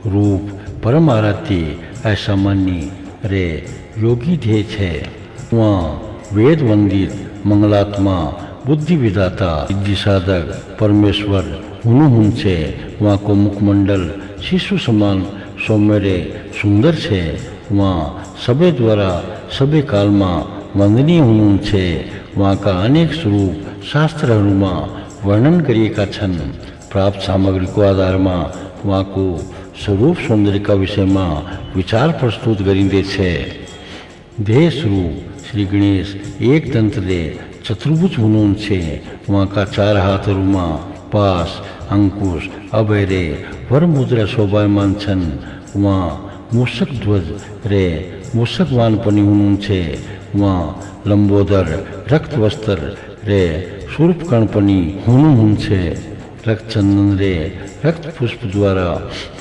रूप परम आराध्य, असामान्य र योगी ध्येय छ। उहाँ वेद वन्दित, मङ्गलात्मा, बुद्धि विदाता, सिद्धि साधक परमेश्वर हुनुहुन्छ। उहाँको मुखमण्डल शिशु समान सौम्य र सुन्दर छ। उहाँ सबैद्वारा सबै कालमा वन्दनीय हुनुहुन्छ। उहाँका अनेक स्वरूप शास्त्रहरूमा वर्णन गरिएका छन्। प्राप्त सामग्रीको आधारमा उहाँको स्वरूप सौन्दर्यका विषयमा विचार प्रस्तुत गरिँदैछ। ध्येय स्वरूप श्री गणेश एक दन्तले चतुर्भुज हुनुहुन्छ। उहाँका चार हातहरूमा पास, अंकुश, अभय र वरमुद्रा शोभायमान छन्। उहाँ मूषक ध्वज र मूषकवान पनि हुनुहुन्छ। उहाँ लम्बोदर, रक्तवस्त्र र शूर्पकर्ण पनि हुनुहुन्छ। रक्तचन्दन र रक्त पुष्पद्वारा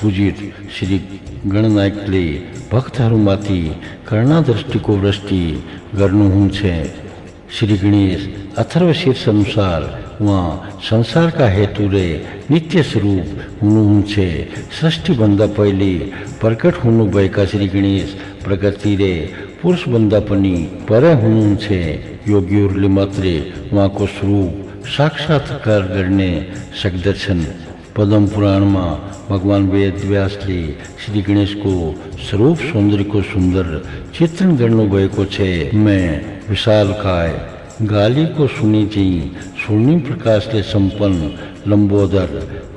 पूजित श्री गणनायकले भक्तहरूमाथि करुणादृष्टिको वृष्टि गर्नुहुन्छ। श्री गणेश अथर्वशीर्ष अनुसार उहाँ संसारका हेतु र नित्य स्वरूप हुनुहुन्छ। सृष्टिभन्दा पहिले प्रकट हुनुभएका श्री गणेश प्रकृति र पुरुषभन्दा पनि पर हुनुहुन्छ। योगीहरूले मात्रै उहाँको स्वरूप साक्षात्कार गर्ने सक्दछन्। पद्म पुराणमा भगवान वेद व्यासले श्री गणेशको स्वरूप सौन्दर्यको सुन्दर चित्रण गर्नुभएको छ। मैं विशालकाय, गालीको सुनी चाहिँ स्वर्णिम प्रकाशले सम्पन्न, लम्बोदर,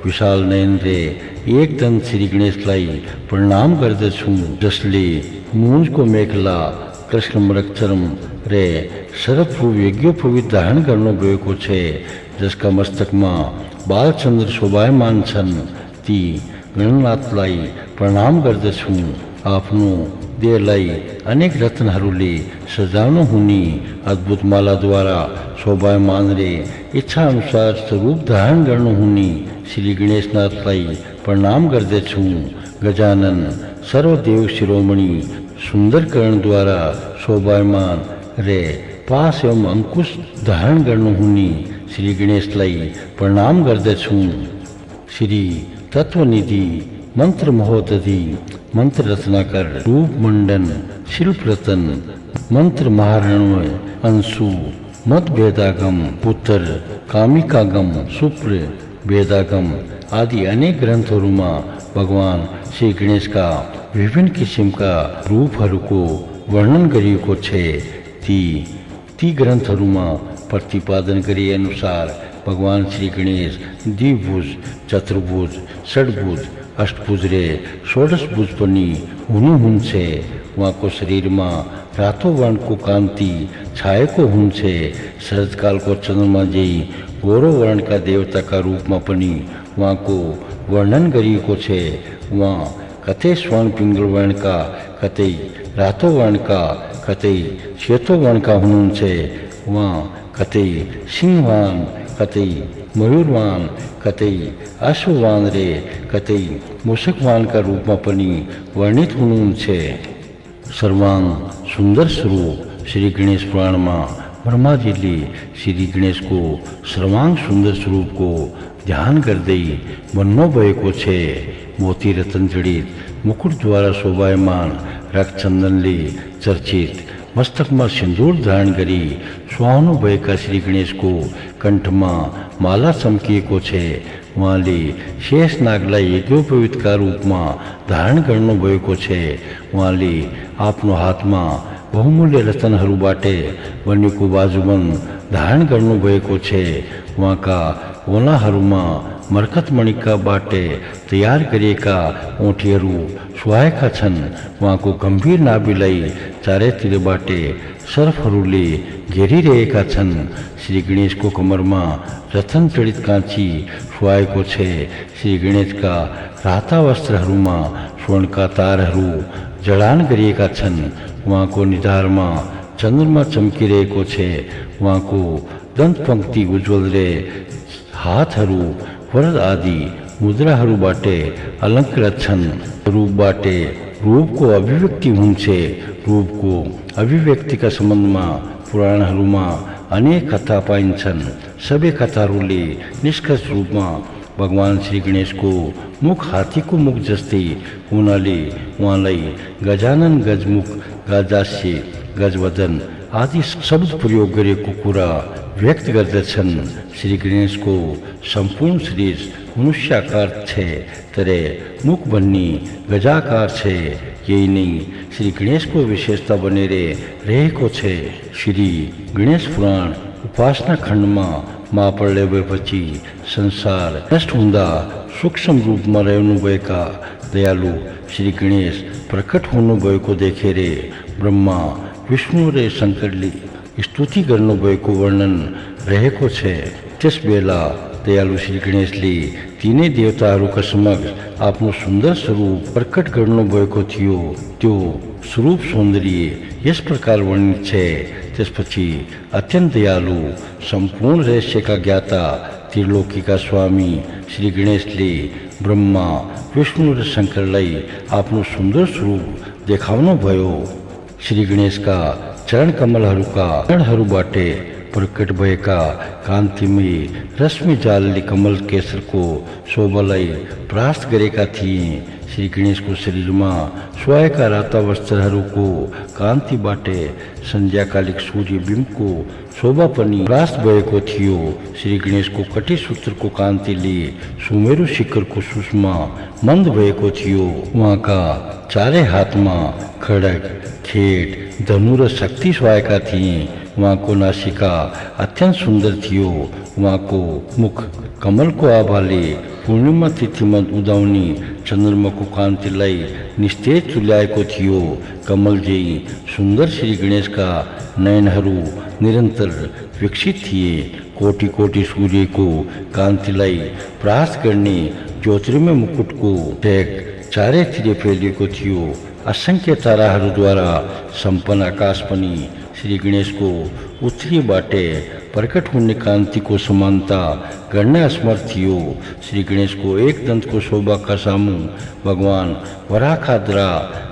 विशाल नयन रे एकदम श्री गणेशलाई प्रणाम गर्दछु, जसले मुजको मेखला, कृष्ण मृगचरम रे शरदपूर्व यज्ञोपवीत धारण गर्नुभएको छ, जसका मस्तकमा बालचन्द्र शोभायमान छन्। ती गणनाथलाई प्रणाम गर्दछु। आफ्नो देहलाई अनेक रत्नहरूले सजाउनु हुने अद्भुत मालाद्वारा शोभायमान रे इच्छा अनुसार स्वरूप धारण गर्नुहुने श्री गणेशनाथलाई प्रणाम गर्दछु। गजानन सर्वदेव शिरोमणि सुन्दरकरणद्वारा शोभायमान रे पास एवं अंकुश धारण गर्नुहुने श्री गणेशलाई प्रणाम गर्दछु। श्री तत्वनिधि, मंत्र महोदधि, मंत्र रत्नाकर, रूप मंडन, शिल्प रतन, मंत्र महारणमय, अंशु, मत वेदागम, पुत्र, कामिकागम, सुप्र, वेदागम आदि अनेक ग्रन्थहरूमा भगवान श्री गणेशका विभिन्न किसिमका रूपहरूको वर्णन गरिएको छ। ती ग्रन्थहरूमा प्रतिपादन गरिए अनुसार भगवान श्री गणेश द्विभुज, चतुर्भुज, षड्भुज अष्टभुजरे षोडश भुजपनी हुनु छे। उहाँको शरीरमा रातो वर्णको कान्ति छाएको हुन्छ। शरदकालको चन्द्रमा झैँ गोरो वर्णका देवताका रूपमा पनि उहाँको वर्णन गरिएको छ। उहाँ कतै स्वर्ण पिङ्गल वर्णका, कतै रातो वर्णका, कतै सेतो वर्णका हुनुहुन्छ। उहाँ कतै सिंहवान, कतै मयूरवान, कतै अश्ववान रे कतै मूषकवानका रूपमा पनि वर्णित हुनुहुन्छ। सर्वांग सुन्दर स्वरूप श्री गणेश पुराणमा ब्रह्माजीले श्री गणेशको सर्वांग सुन्दर स्वरूपको ध्यान गर्दै भन्नुभएको छ। मोती रतन जडित मुकुटद्वारा शोभायमान रक्तचन्दनले चर्चित मस्तकमा सिन्दूर धारण गरी सुहाउनु भएका श्री गणेशको कण्ठमा माला चम्किएको छ। उहाँले शेष नागलाई यज्ञोपवीतका रूपमा धारण गर्नुभएको छ। उहाँले आफ्नो हातमा बहुमूल्य रत्नहरूबाट बनेको बाजुबन्द धारण गर्नुभएको छ। उहाँका ओलाहरूमा मरकतमणिकाबाट तयार गरिएका औँठीहरू सुहाएका छन्। उहाँको गम्भीर नाभिलाई चारैतिरबाट सर्फहरूले घेरिरहेका छन्। श्री गणेशको कमरमा रतन जडित काँची सुहाएको छ। श्री गणेशका राता वस्त्रहरूमा स्वर्णका तारहरू जडान गरिएका छन्। उहाँको निधारमा चन्द्रमा चम्किरहेको छ। उहाँको दन्तपङ्क्ति उज्जवल रे हातहरू वरद आदि मुद्राहरूबाट अलङ्कृत छन्। रूपबाट रूपको अभिव्यक्ति हुन्छ। रूपको अभिव्यक्तिका सम्बन्धमा पुराणहरूमा अनेक कथा पाइन्छन्। सबै कथाहरूले निष्कर्ष रूपमा भगवान श्री गणेशको मुख हात्तीको मुख जस्तै हुनाले उहाँलाई गजानन, गजमुख, गजास्य, गजवदन आदि शब्द प्रयोग गरेको कुरा व्यक्त गर्दछन्। श्री गणेशको सम्पूर्ण शरीर मनुष्याकार छ, तर मुख भन्ने गजाकार छ। यही नै श्री गणेशको विशेषता बनेर रहेको छ। श्री गणेश पुराण उपासना खण्डमा महाप्रलय भएपछि संसार नष्ट हुँदा सूक्ष्म रूपमा रहनुभएका दयालु श्री गणेश प्रकट हुनुभएको देखेर ब्रह्मा, विष्णु र शङ्करले स्तुति गर्नुभएको वर्णन रहेको छ। त्यस बेला दयालु श्री गणेशले तीनै देवताहरूका समक्ष आफ्नो सुन्दर स्वरूप प्रकट गर्नुभएको थियो। त्यो स्वरूप सौन्दर्य यस प्रकार वर्णित छ। त्यसपछि अत्यन्त दयालु, सम्पूर्ण रहस्यका ज्ञाता, त्रिलोकीका स्वामी श्री गणेशले ब्रह्मा, विष्णु र शङ्करलाई आफ्नो सुन्दर स्वरूप देखाउनु भयो। श्री गणेशका चरण कमलहरूका कणहरूबाट प्रकट भएका कान्तिमय रश्मि जालले कमल केसरको शोभालाई परास्त गरेका थिए। श्री गणेशको शरीरमा सुहाएका राता वस्त्रहरूको कान्तिबाट सन्ध्याकालिक सूर्य बिम्बको शोभा पनि परास्त भएको थियो। श्री गणेशको कटी सूत्रको कान्तिले सुमेरु शिखरको सुषमा मन्द भएको थियो। उहाँका चारै हातमा खड्ग, खेट, धनु र शक्ति सुहाएका थिए। उहाँको नासिका अत्यन्त सुन्दर थियो। उहाँको मुख कमलको आभाले पूर्णिमा तिथिमा उदाउने चन्द्रमाको कान्तिलाई निस्तेज तुल्याएको थियो। कमल झैँ सुन्दर श्री गणेशका नयनहरू निरन्तर विकसित थिए। कोटि कोटि सूर्यको कान्तिलाई परास्त गर्ने ज्योतिर्मय मुकुटको ढेक चारैतिर फैलिएको थियो। असङ्ख्य ताराहरूद्वारा सम्पन्न आकाश पनि श्री गणेशको उत्तरीबाट प्रकट हुने कान्तिको समानता गर्न असमर्थ थियो। श्री गणेशको एक दन्तको शोभाका सामु भगवान वराहद्रा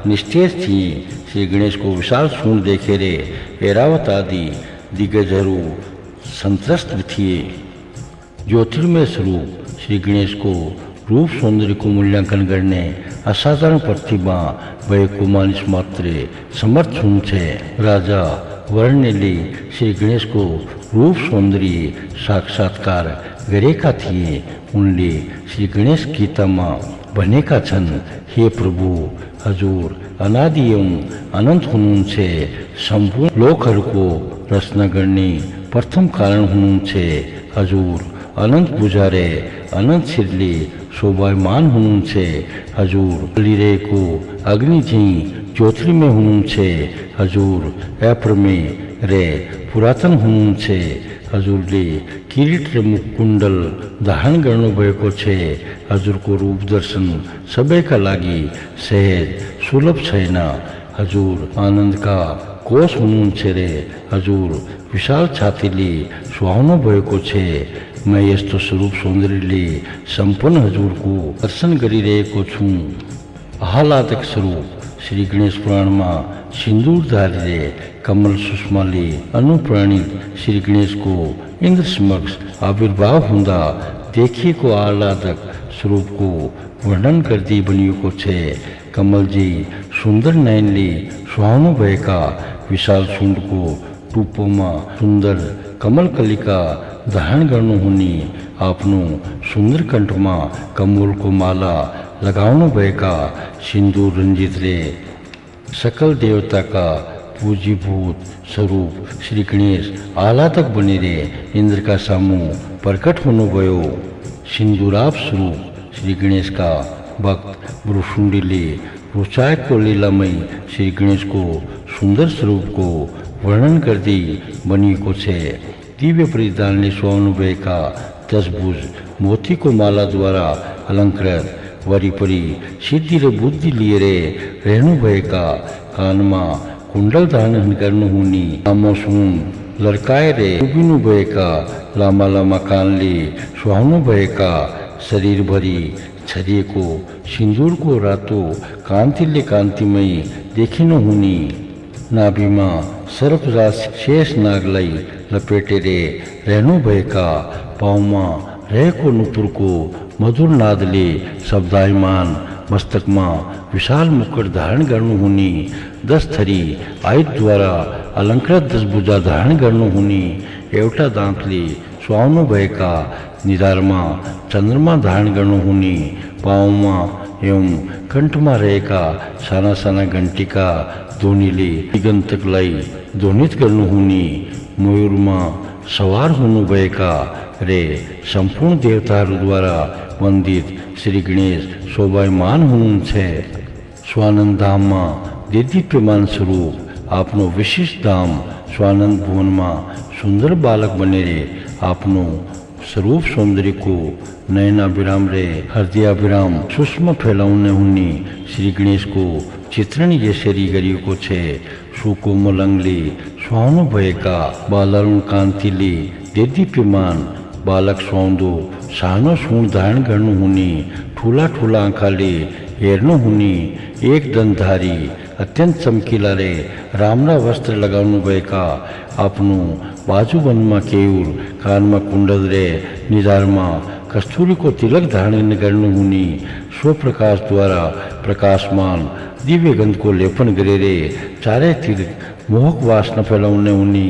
निस्तेज थिए। श्री गणेशको विशाल सूँड देखेर ऐरावत आदि दिग्गजहरू सन्तस्त थिए। ज्योतिर्मय स्वरूप श्री गणेशको रूप सौन्दर्यको मूल्याङ्कन गर्ने असाधारण प्रतिभा भएको मानिस मात्र समर्थ हुन्छ। राजा वर्णले श्री गणेशको रूप सौन्दर्य साक्षात्कार गरेका थिए। उनले श्री गणेश गीतामा भनेका छन्, हे प्रभु, हजुर अनादि एवं अनन्त हुनुहुन्छ। सम्पूर्ण लोकहरूको रचना गर्ने प्रथम कारण हुनुहुन्छ। हजुर अनंत बुझारे अनंत सिरले शोभायमान हुनुन छे हजूर लीरे को अग्नि जी ज्योति में हुनुन छे हजूर एप्रमे रे पुरातन हुनुन छे हजुरले किरीट र मुकुण्डल धारण गर्नुभएको छे हजुरको रूप दर्शन सबैका लागि सहज सुलभ छैन हजुर आनन्दका कोष हुनुहुन्छ रे हजुर विशाल छातीले सुहाउनु भएको छे म यस्तो स्वरूप सौन्दर्यले सम्पन्न हजुरको दर्शन गरिरहेको छु आह्लादक स्वरूप श्री गणेश पुराणमा सिन्दूरधारीले कमल सुषमाले अनुप्राणित श्री गणेशको इन्द्र समक्ष आविर्भाव हुँदा देखिएको आह्लादक स्वरूपको वर्णन गर्दै बनिएको छ कमलजी सुन्दर नयनले सुहाउनु भएका विशाल सुन्दको टुप्पोमा सुन्दर कमल कलिका धारण गर्नुहुने आफ्नो सुन्दर कण्ठमा कमलको माला लगाउनु भएका सिन्दूर रञ्जितले सकल देवताका पूजीभूत स्वरूप श्री गणेश आह्लादक बनेर इन्द्रका सामु प्रकट हुनुभयो सिन्दूराप स्वरूप श्री गणेशका भक्त ब्रुशुण्डीले रुचाएको लीलामय श्री गणेशको सुन्दर स्वरूपको वर्णन गर्दै बनिएको छ दिव्य परिधानले सुहाउनु भएका 10 भुज मोतीको मालाद्वारा अलङ्कृत वरिपरि सिद्धि र बुद्धि लिएर रहनुभएका कानमा कुण्डल धारण गर्नुहुने लामो सुन लड्काएर उभिनु भएका लामा लामा कानले सुहाउनु भएका शरीरभरि छरिएको सिन्दूरको रातो कान्तिले कान्तिमय देखिनुहुने नाभिमा सर्पराज शेष नागलाई लपेटेर रहनुभएका पाउमा रहेको नुपुरको मधुर नादले शब्दायमान मस्तकमा विशाल मुकुट धारण गर्नुहुने 10 थरी आयुधद्वारा अलङ्कृत 10 भुजा धारण गर्नुहुने एउटा दाँतले सुहाउनु भएका निधारमा चन्द्रमा धारण गर्नुहुने पाउमा एवं कण्ठमा रहेका साना साना घण्टीका ध्वनिले दिगन्तकलाई ध्वनित गर्नुहुने मयूरमा सवार हुनुभएका रे सम्पूर्ण देवताहरूद्वारा वन्दित श्री गणेश शोभायमान हुनुहुन्छ स्वानन्द धाममा दिव्यमान स्वरूप आफ्नो विशिष्ट धाम स्वानन्द भुवनमा सुन्दर बालक बनेर आफ्नो स्वरूप सौन्दर्यको नयनाभिराम रे हृदयाभिराम सूक्ष्म फैलाउने हुने श्री गणेशको चित्रण यसरी गरिएको छ सुकोमल अङ्गले सुहाउनु भएका बालरुण कान्तिले दिव्यमान बालक सुहाउँदो सानो सुन धारण गर्नुहुने ठुला ठुला आँखाले हेर्नुहुने एक दन्तधारी अत्यन्त चम्किला रे राम्रा वस्त्र लगाउनु भएका आफ्नो बाजुबनमा केयूर कानमा कुण्डल रे निधारमा कस्तुरीको तिलक धारण गर्नुहुने स्वप्रकाशद्वारा प्रकाशमान दिव्य गन्धको लेपन गरेर चारैतिर मोहक वासना फैलाउने हुने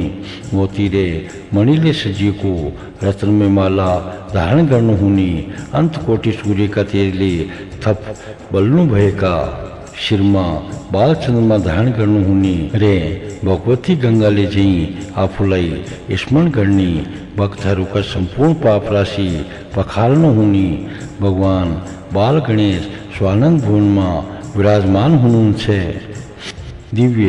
मोती रे मणिले सजिएको रत्नमय माला धारण गर्नुहुने अन्तकोटी सूर्यका तेजले थप बल्नु भएका शिरमा बालचन्द्रमा धारण गर्नुहुने रे भगवती गङ्गाले चाहिँ आफूलाई स्मरण गर्ने भक्तहरूका सम्पूर्ण पाप राशि पखाल्नुहुने भगवान बाल गणेश स्वानन्द भुवनमा विराजमान हुनुहुन्छ दिव्य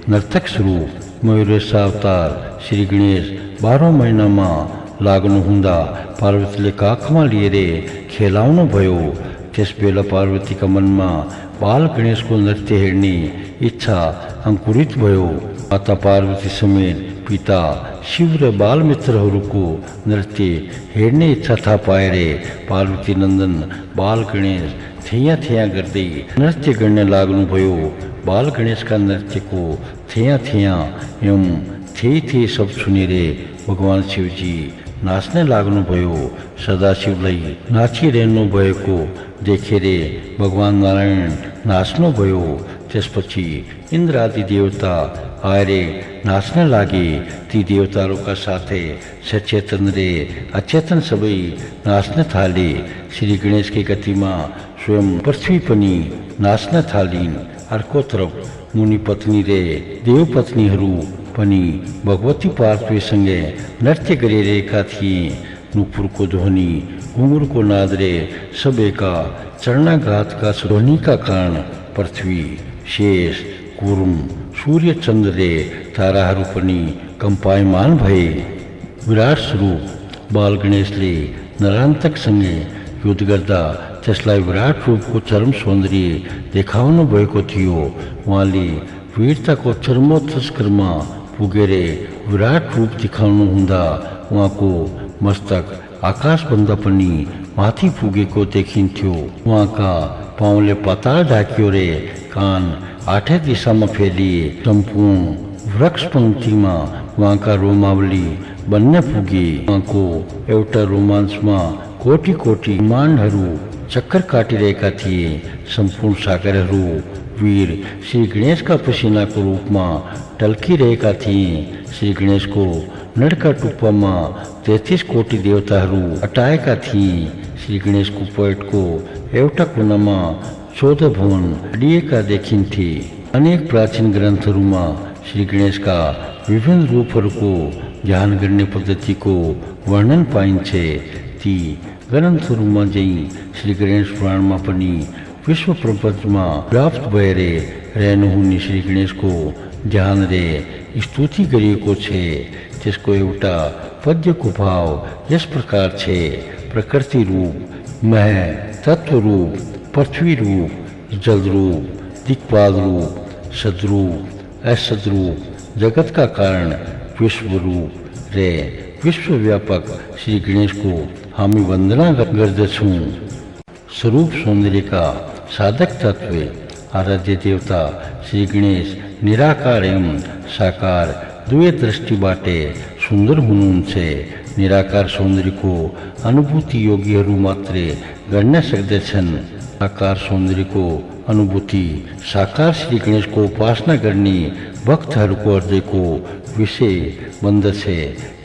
नर्तक स्वरूप मयूरेश अवतार श्री गणेश 12 महिनामा लाग्नु हुँदा पार्वतीले काखमा लिएर खेलाउनु भयो त्यसबेला पार्वतीका मनमा बाल गणेशको नृत्य हेर्ने इच्छा अंकुरित भयो माता पार्वती समेत पिता शिव र बालमित्रहरूको नृत्य हेर्ने इच्छा थाहा पाएर पार्वती नन्दन बाल गणेश थिया थिया गर्दै नृत्य गर्न लाग्नुभयो बाल गणेशका नृत्यको थिया थिया एवं थिए सब सुनेर भगवान शिवजी नाच्न लाग्नुभयो सदाशिवलाई नाचिरहनु भएको देखेर भगवान नारायण नाच्नुभयो त्यसपछि इन्द्र आदि देवता आएर नाच्न लागे ती देवताहरूका साथै सचेतन रे अचेतन सबै नाच्न थाले श्री गणेशकै गतिमा स्वयं पृथ्वी पनि नाच्न थालिन् अर्कोतर्फ मुनि पत्नी रे देव पत्नीहरू पनि भगवती पार्वतीसँगै नृत्य गरिरहेका थिए नुपुर को ध्वनि, घुंघरू को नाद रे, सब एका चरणाघात का ध्वनि का कारण पृथ्वी, शेष, कूर्म, सूर्य, चंद्र रे ताराहरूपनि कंपायमान भए। विराट स्वरूप बाल गणेशले नरान्तक सँगै युद्ध गर्दा त्यसलाई विराट रूपको चरम सौन्दर्य देखाउनु भएको थियो। उहाँले वीरताको चरमोत्कर्षमा पुगेर विराट रूप देखाउनु हुँदा उहाँको मस्तक आकाशभन्दा पनि माथि पुगेको देखिन्थ्यो। उहाँका पाउले पाताल ढाकियो रे कान आठै दिशामा फैलिए। सम्पूर्ण वृक्ष पंक्तिमा उहाँका रोमावली बन्न पुगे। उहाँको एउटा रोमाञ्चमा कोटी कोटी ब्रह्माण्डहरू चक्कर काटिरहेका थिए। सम्पूर्ण सागरहरू वीर श्री गणेशका पसिनाको रूपमा टल्किरहेका थिए। श्री गणेशको नडका टुप्पामा 33 कोटी देवताहरू अटाएका थिए। श्री गणेशको पेटको एउटा कुनामा 14 भवन अडिएका देखिन्थे। अनेक प्राचीन ग्रन्थहरूमा श्री गणेशका विभिन्न रूपहरूको ध्यान गर्ने पद्धतिको वर्णन पाइन्छ। ती ग्रन्थहरूमा चाहिँ श्री गणेश पुराणमा पनि विश्व प्रपञ्चमा प्राप्त भएर रहनुहुने श्री गणेशको ध्यान रे स्तुति गरिएको छ। त्यसको एउटा पद्यको भाव यस प्रकार छ: प्रकृति रूप, मह तत्व रूप, पृथ्वी रूप, जल रूप, दिक्पाल रूप, सदरूप, असदरूप, जगत का कारण, विश्व रूप रे विश्वव्यापक श्री गणेश को हामी वंदना गर्दछौं। स्वरूप सौंदर्य का साधक तत्व आराध्य देवता श्री गणेश निराकार एवं साकार दुवै दृष्टिबाटे सुन्दर हुनुहुन्छ। निराकार सौन्दर्यको अनुभूति योगीहरू मात्रै गर्न सक्दछन्। साकार सौन्दर्यको अनुभूति साकार श्री गणेशको उपासना गर्ने भक्तहरूको हृदयको विषय बन्दछ।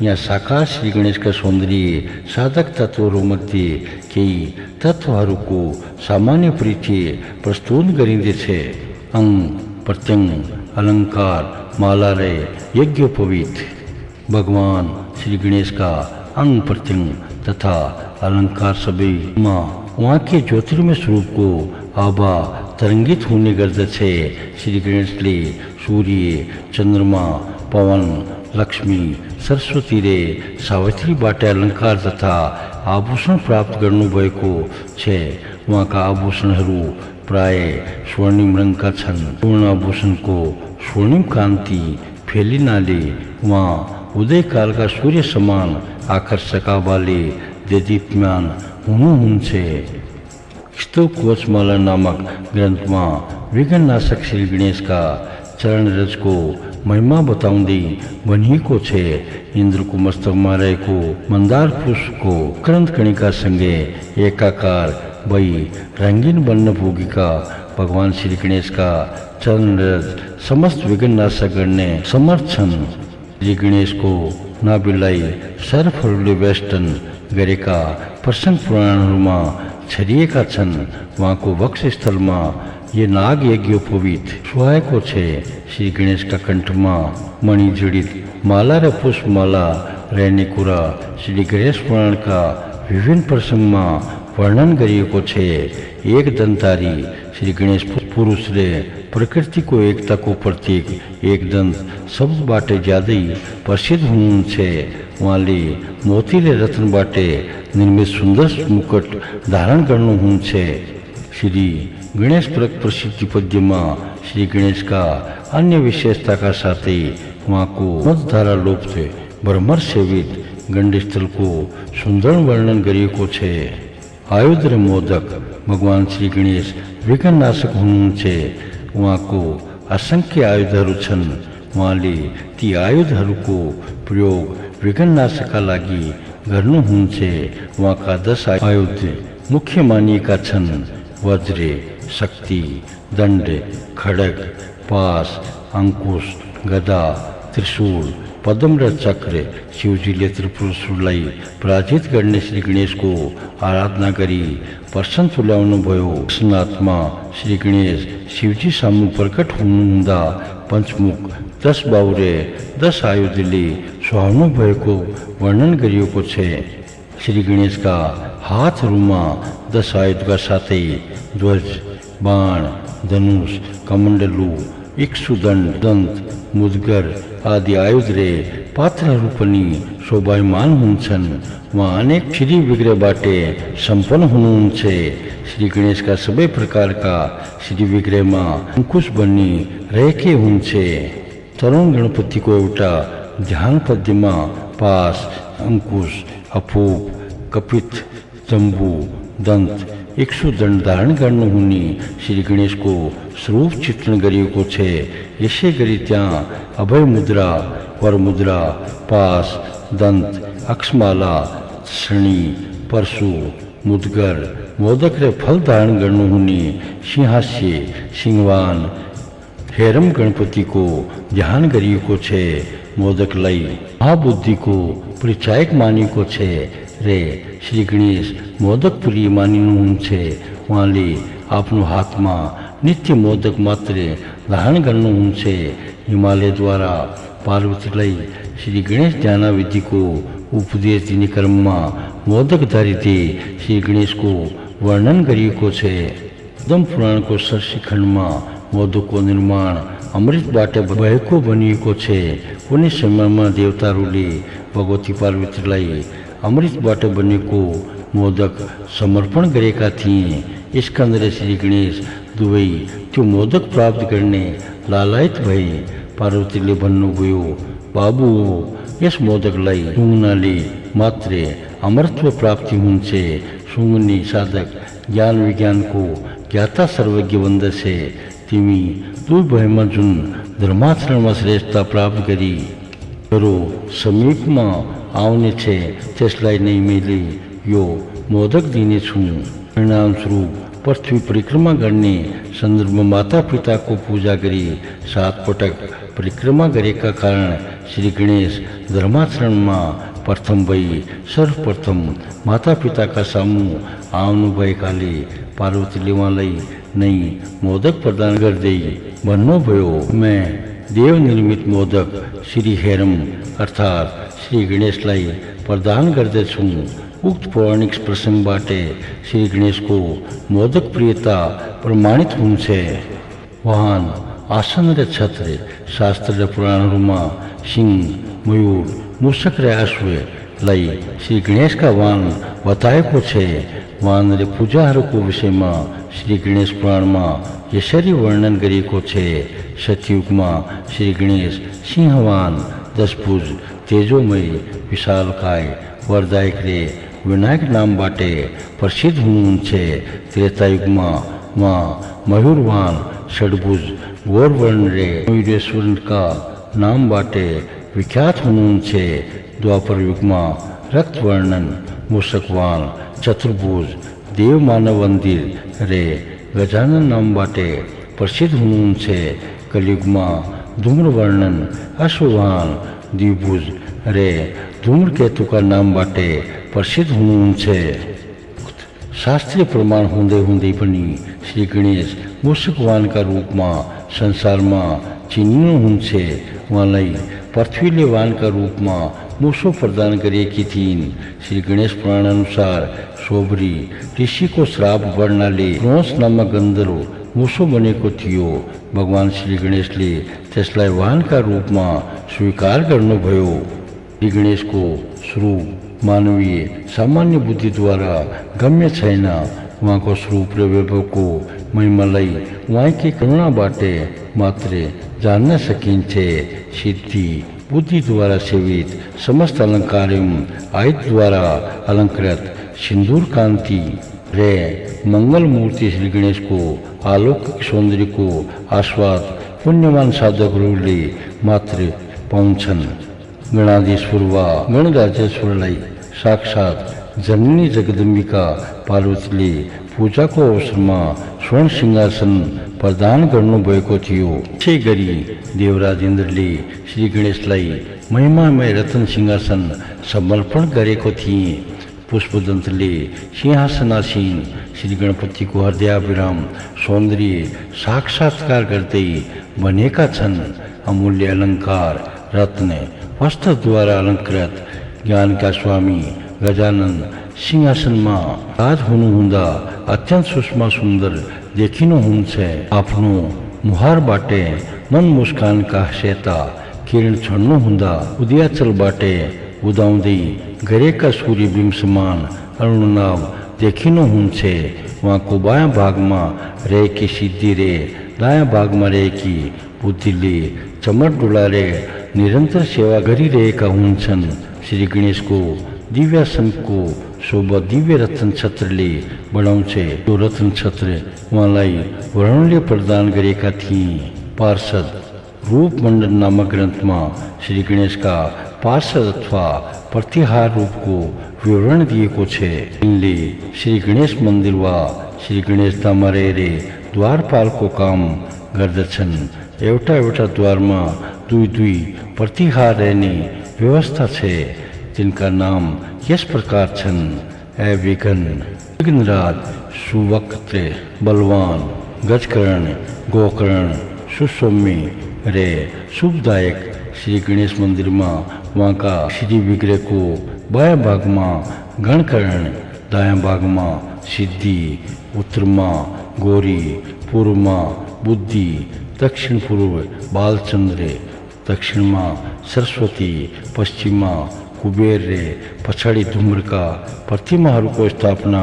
यहाँ साकार श्री गणेशका सौन्दर्य साधक तत्त्वहरूमध्ये केही तत्त्वहरूको सामान्य परिचय प्रस्तुत गरिँदैछ। अंग, प्रत्यंग, अलंकार, माला रे यज्ञोपवीत। भगवान श्री गणेश का अंग, प्रत्यंग तथा अलंकार सबैमा उहाँकै ज्योतिर्मय स्वरूपको आभा तरंगित हुने गर्दछ। श्री गणेशले सूर्य, चन्द्रमा, पवन, लक्ष्मी, सरस्वती रे सावित्रीबाट अलंकार तथा आभूषण प्राप्त गर्नुभएको छ। उहाँका आभूषणहरू प्राय स्वर्णिम रङका छन्। पूर्ण आभूषणको स्वर्णिम कान्ति फैलिनाले उहाँ उदयकालका सूर्य समान आकर्षक आभाले देदीप्यमान हुनुहुन्छ। स्तवकोशमाला नामक ग्रन्थमा विघ्ननाशक श्री गणेशका चरण रजको महिमा बताउँदै भनिएको छ। इन्द्रको मस्तकमा रहेको मन्दार पुष्पको मकरन्द कणिका सँगै एकाकार भई रंगीन बन्न पुगेका भगवान श्री गणेशका चरण रज समस्त विघ्ननाश गर्ने समर्थ छन्। श्री गणेशको नाभिलाई सर्पहरूले वेष्टन गरेका प्रसंग पुराणहरूमा छरिएका छन्। उहाँको वक्षस्थलमा ये नाग यज्ञोपवीत सुहाएको छ। श्री गणेशका कण्ठमा मणि जडित माला र पुष्पमाला रहने कुरा श्री गणेश पुराणका विभिन्न प्रसंगमा वर्णन गरिएको छ। एक दन्तारी श्री गणेश पुरुषले प्रकृतिको एकताको प्रतीक एक दन्त शब्दबाट ज्यादै प्रसिद्ध हुनुहुन्छ। उहाँले मोतीले रत्नबाट निर्मित सुन्दर मुकुट धारण गर्नुहुन्छ। श्री गणेश प्रसिद्धि पद्यमा श्री गणेशका अन्य विशेषताका साथै उहाँको मधधारा लोप्त भ्रमर सेवित गण्डस्थलको सुन्दर वर्णन गरिएको छ। आयुध र मोदक। भगवान श्री गणेश विघ्ननाशक हुनुहुन्छ। उहाँको असंख्य आयुधहरू छन्। उहाँले ती आयुधहरूको प्रयोग विघ्ननाशका लागि गर्नुहुन्छ। उहाँका 10 आयुध मुख्य मानिएका छन्: वज्र, शक्ति, दण्ड, खड्ग, पास, अंकुश, गदा, त्रिशूल, पद्म र चक्र। शिवजीले त्रिपुरासुरलाई पराजित गर्ने श्री गणेशको आराधना गरी प्रसन्न तुल्याउनु भयो। प्रसन्नात्मा श्री गणेश शिवजी सामु प्रकट हुनुहुँदा पंचमुख 10 बाहुरे 10 आयुधले सुहाउनु भएको वर्णन गरिएको छ। श्री गणेश का हाथ रूमा 10 आयुध का साथे ध्वज, बाण, धनुष, कमंडलू, इक्षुदंड, दंत, मुदगर आदि आयुध रे पात्र रूपनी शोभायमान हुन्छन्। वहाँ अनेक श्री विग्रह बाटे संपन्न हुनुहुन्छ। श्री गणेश का सबै प्रकार का श्री विग्रह में अंकुश बनी रहेके हुन्छ। तरुण गणपति को एउटा ध्यान पद्य में पास, अंकुश, अफूप, कपित, जम्बू, दंत, इक्षुदंड धारण गर्नु हुने श्री गणेश को स्वरूप चित्रण गरिएको छ। यसै गरी त्यहाँ अभय मुद्रा, वर मुद्रा, पास, दंत, अक्षमाला, श्रेणी, परशु, मुदगर, मोदक रे फल धारण गर्नु हुने सिंहास्य, सिंहवान हेरम गणपति को ध्यान गरिएको छ। मोदकलाई महाबुद्धि को परिचायक मानिएको छ रे श्री गणेश मोदक प्रिय मानिनुहुन्छ। उहाँले आफ्नो हातमा नित्य मोदक मात्र धारण गर्नुहुन्छ। हिमालयद्वारा पार्वतीलाई श्री गणेश ध्यानविधि को उपदेश दिने क्रममा मोदकधारी श्री गणेश को वर्णन गरिएको छ। पद्म पुराण को 86 खण्डमा मोदक को निर्माण अमृतबाट भएको भनिएको छ। कुनै समयमा देवताहरूले भगवती पार्वतीलाई अमृतबाट बनेको मोदक समर्पण गरेका थिए। यसकारण श्री गणेश दुवै त्यो मोदक प्राप्त गर्ने लालायत भए। पार्वतीले भन्नुभयो, बाबु यस मोदकलाई सुँग्नाले मात्रै अमरत्व प्राप्ति हुन्छ। सुँग्ने साधक ज्ञान विज्ञानको ज्ञाता सर्वज्ञ बन्दछ। तिमी दुई भएमा जुन धर्माचरणमा श्रेष्ठता प्राप्त गरी तेरो समीपमा आउने छ त्यसलाई नै मैले यो मोदक दिनेछु। परिणामस्वरूप पृथ्वी परिक्रमा गर्ने सन्दर्भमा माता पिताको पूजा गरी 7 पटक परिक्रमा गरेका कारण श्री गणेश धर्माचरणमा प्रथम भई सर्वप्रथम माता पिताका सामु आउनु भएकाले पार्वतीले उहाँलाई नै मोदक प्रदान गर्दै भन्नुभयो, मैं देव निर्मित मोदक श्री हेरम अर्थात श्री गणेशलाई प्रदान गर्दछु। उक्त पौराणिक प्रसंगबाट श्री गणेश को मोदक प्रियता प्रमाणित हुन्छ। वाहन, आसन र छत्र शास्त्र र पुराणहरूमा सिंह, मयूर, मूषक र अश्वलाई श्री गणेश का वाहन बताएको छ। वाहन र पूजाहरूको विषयमा श्री गणेश पुराणमा यसरी वर्णन गरिएको छ। सतयुगमा श्री गणेश सिंहवान, 10 भुज, तेजोमय, विशालकाय, वरदायक रे विनायक नामबाट प्रसिद्ध हुनुहुन्छ। त्रेतायुगमा उहाँ मयूरवान, षडभुज, गौरवर्ण रे मयूरेश्वरका नामबाट विख्यात हुनुहुन्छ। द्वापर युगमा रक्तवर्णन, मूषकवान, चतुर्भुज, देव मानव मन्दिर रे गजानन नामबाट प्रसिद्ध हुनुहुन्छ। कलियुगमा धूम्रवर्णन, अश्ववाहन, द्विभुज रे धूम्रकेतुका नामबाट प्रसिद्ध हुनुहुन्छ। शास्त्रीय प्रमाण हुँदै हुँदै पनि श्री गणेश मूषकवानका रूपमा संसारमा चिनिनुहुन्छ। उहाँलाई पृथ्वीले वानका रूपमा मुसो प्रदान गरेकी थिइन्। श्री गणेश पुराण अनुसार सोबरी ऋषिको श्राप वर्णाले क्रोस नामक गन्धर्व मुसो बनेको थियो। भगवान श्री गणेशले त्यसलाई वाहनका रूपमा स्वीकार गर्नुभयो। श्री गणेशको स्वरूप मानवीय सामान्य बुद्धिद्वारा गम्य छैन। उहाँको स्वरूप र वैभवको महिमालाई उहाँकै करुणाबाट मात्रै जान्न सकिन्छ। सिद्धि बुद्धिद्वारा सेवित समस्त अलङ्कार आयुधद्वारा अलङ्कृत सिन्दूर कान्ति रे मंगल मूर्ति श्री गणेश को अलौकिक सौंदर्य को आस्वाद पुण्यवान साधकहरूले मात्र पाउँछन्। गणाधीश्वर वा गणराजेश्वरलाई साक्षात जननी जगदम्बिका पार्वतीले पूजाको अवसरमा स्वर्ण सिंहासन प्रदान गर्नुभएको थियो। त्यसै गरी देवराज इन्द्रले श्री गणेशलाई महिमामय रत्न सिंहासन समर्पण गरेको थिए। पुष्पदन्तले सिंहासनासीन श्री गणपतिको हृदयाभिराम सौन्दर्य साक्षात्कार गर्दै भनेका छन्। अमूल्य अलङ्कार, रत्न, वस्त्रद्वारा अलङ्कृत ज्ञानका स्वामी ગજાનન સિંહાસનમાં રાજ હોનું હુંદા અત્યંત સુષ્મા સુંદર દેખીનું હું છે આપનું મુહાર બાટે મન મુસ્કાન કા શેતા કિરણ છણનું હુંદા ઉદયાચલ બાટે ઉદાઉદી ઘરે કા સૂર્યબિંબ સમાન અરુણનાવ દેખીનું હું છે वहाँ को बायां भाग में रे की सिद्धि रे दायां भाग में रे की बुद्धि ले चमट डुला रे निरंतर सेवा घरी रे का हुंसन श्री गणेश को दिव्यासन को शोभा दिव्य रत्न छत्र ले बनाऊ छे जो रत्न छत्र वहाँ लाई वर्णले प्रदान करे का थी पार्षद रूप मंडल नामक ग्रंथ में श्री गणेश का पार्षद अथवा प्रतिहार रूप को विवरण दिए को छे इनले श्री गणेश मंदिर वा श्री गणेश दामारे रे द्वारपाल को काम गर्दछन एवटा एवटा द्वार में दुई दुई प्रतिहार रहने व्यवस्था छे जिनका नाम इस प्रकार छन ए विघ्न विघ्नराज सुवक्त बलवान गजकर्ण गोकर्ण सुसौम्य रे शुभदायक श्री गणेश मंदिर में वहाँ का श्री विग्रह को बायां भाग में गणकर्ण दायां भाग में सिद्धि उत्तर में गौरी पूर्व में बुद्धि दक्षिण पूर्व बालचंद्र दक्षिण में सरस्वती पश्चिम में कुबेर रे पछाड़ी धूम्र का प्रतिमा को स्थापना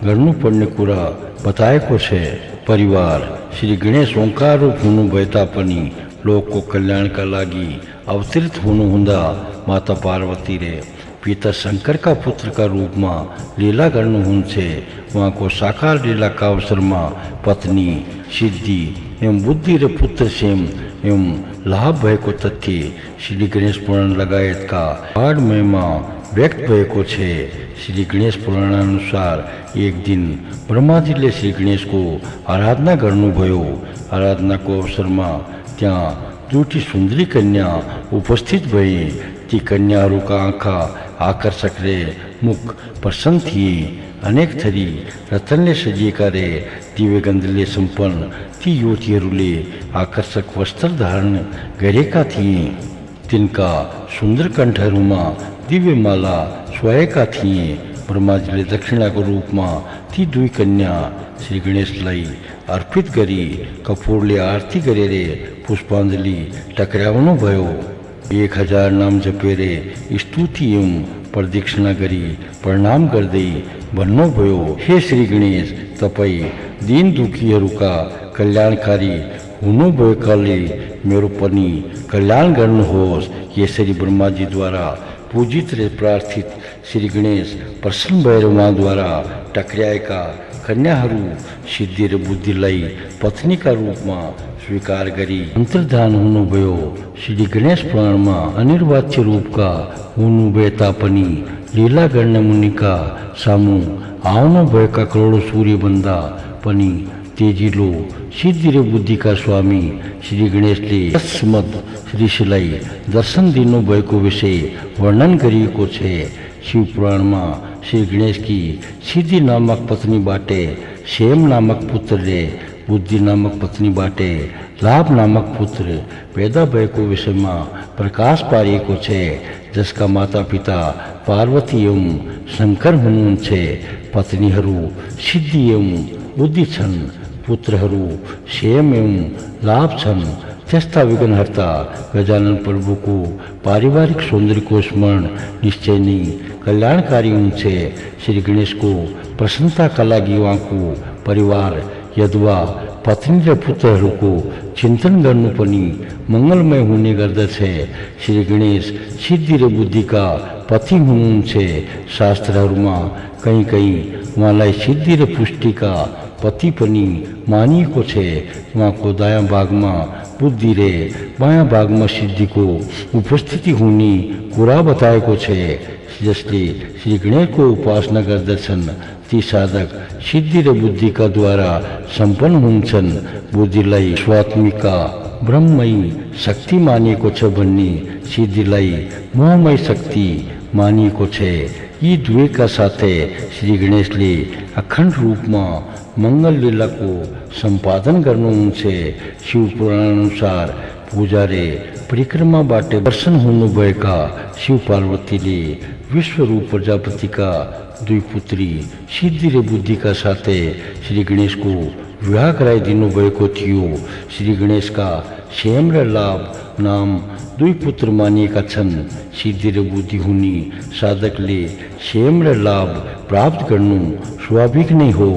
करनु पड़ने कुरा बताए को छे परिवार श्री गणेश ओंकार रूप होनु बैतापनी लोक को कल्याण का लागी अवतरित होनु हुंदा माता पार्वती रे पिता शंकर का पुत्र का रूप में लीला करनु हुन छे वहाँ को साकार लीला का अवसर में पत्नी सिद्धि एवं बुद्धि रे पुत्र सेम एवं लाभ भय को तथ्य श्री गणेश पुराण लगायत का पाठ महिमा व्यक्त भय को छे श्री गणेश पुराण अनुसार एक दिन ब्रह्मा जी ले श्री गणेश को आराधना करनु भयो आराधना को अवसर में त्या दूटी सुंदरी कन्या उपस्थित भई ती कन्याहरू का आँखा आकर्षक रे मुख प्रसन्न थी अनेक थरी रतनले सजिएका रे दिव्य गंधले संपन्न ती युवतीहरूले आकर्षक वस्त्र धारण गरेका थिए तिनका सुंदर कंठहरूमा दिव्य माला स्वाएका थिए ब्रह्माजीले दक्षिणाको रूपमा ती दुई कन्या श्री गणेशलाई अर्पित गरी कपूरले आरती गरेर पुष्पाञ्जली टक्राउनु भयो 1000 नाम जपेरे स्तुति एवं प्रदक्षिणा गरी प्रणाम गर्दै भन्नुभयो हे श्री गणेश तपाई दीन दुखीहरूका कल्याणकारी हुनुभएकाले मेरो पनि कल्याण गर्नुहोस् यसरी ब्रह्माजीद्वारा पूजित रे प्रार्थित श्री गणेश प्रसन्न भएर उहाँद्वारा टक्राएका कन्याहरू सिद्धि र बुद्धिलाई पत्नीका रूपमा स्वीकार गरी अन्तर्धान हुनुभयो श्री गणेश पुराणमा अनिर्वाच्य रूपका हुनुभए तापनि लीला गर्ने मुनिका सामु आउनुभएका करोडौं सूर्यभन्दा पनि तेजिलो सिद्धि र बुद्धिका स्वामी श्री गणेशले तस्मद ऋषिलाई दर्शन दिनुभएको विषय वर्णन गरिएको छ शिव पुराणमा श्री गणेश की सिद्धि नामक पत्नी बाटे शेम नामक पुत्र रे बुद्धि नामक पत्नी बाटे लाभ नामक पुत्र पैदा भएको विषयमा प्रकाश पारिएको छ जसका माता पिता पार्वती एवं शंकर हुनुहुन्छ पत्नीहरू सिद्धि एवं बुद्धि छन् पुत्रहरू शेम एवं लाभ छन् त्यस्ता विघ्नहर्ता गजानन प्रभु को पारिवारिक सौंदर्य को स्मरण निश्चय नै कल्याणकारी हुन्छ श्री गणेश को प्रसन्नता का लागि उहाँको परिवार यदुवा पत्नी र पुत्रहरूको चिन्तन गर्नु पनि मंगलमय हुने गर्दछ श्री गणेश सिद्धि र बुद्धिका पति हुनुहुन्छ शास्त्रहरूमा कहीं कहीं उहाँलाई सिद्धि र पुष्टिका पति पनि मानिएको छ उहाँको दायाँ भागमा बुद्धि रे बायाँ भागमा सिद्धिको उपस्थिति हुने कुरा बताएको छ जसले श्री गणेशको उपासना गर्दछन् ती साधक सिद्धि र बुद्धिका द्वारा सम्पन्न हुन्छन् बुद्धिलाई स्वात्मिका ब्रह्ममय शक्ति मानिएको छ भन्ने सिद्धिलाई मोहमय शक्ति मानिएको छ यी दुवैका साथै श्री गणेशले अखण्ड रूपमा मंगल लीला को संपादन गर्नुहुन्छ शिव पुराण अनुसार पूजा रे परिक्रमा बाटे दर्शन हुनुभएका शिव पार्वतीले विश्वरूप प्रजापतिका दुई पुत्री सिद्धि र बुद्धिका साथै श्री गणेशको विवाह गराइदिनु भएको थियो। श्री गणेशका श्याम र लाभ नाम दुई पुत्र मानिएका छन्। सिद्धि र बुद्धि हुने साधकले श्याम र लाभ प्राप्त गर्नु स्वाभाविक नै हो।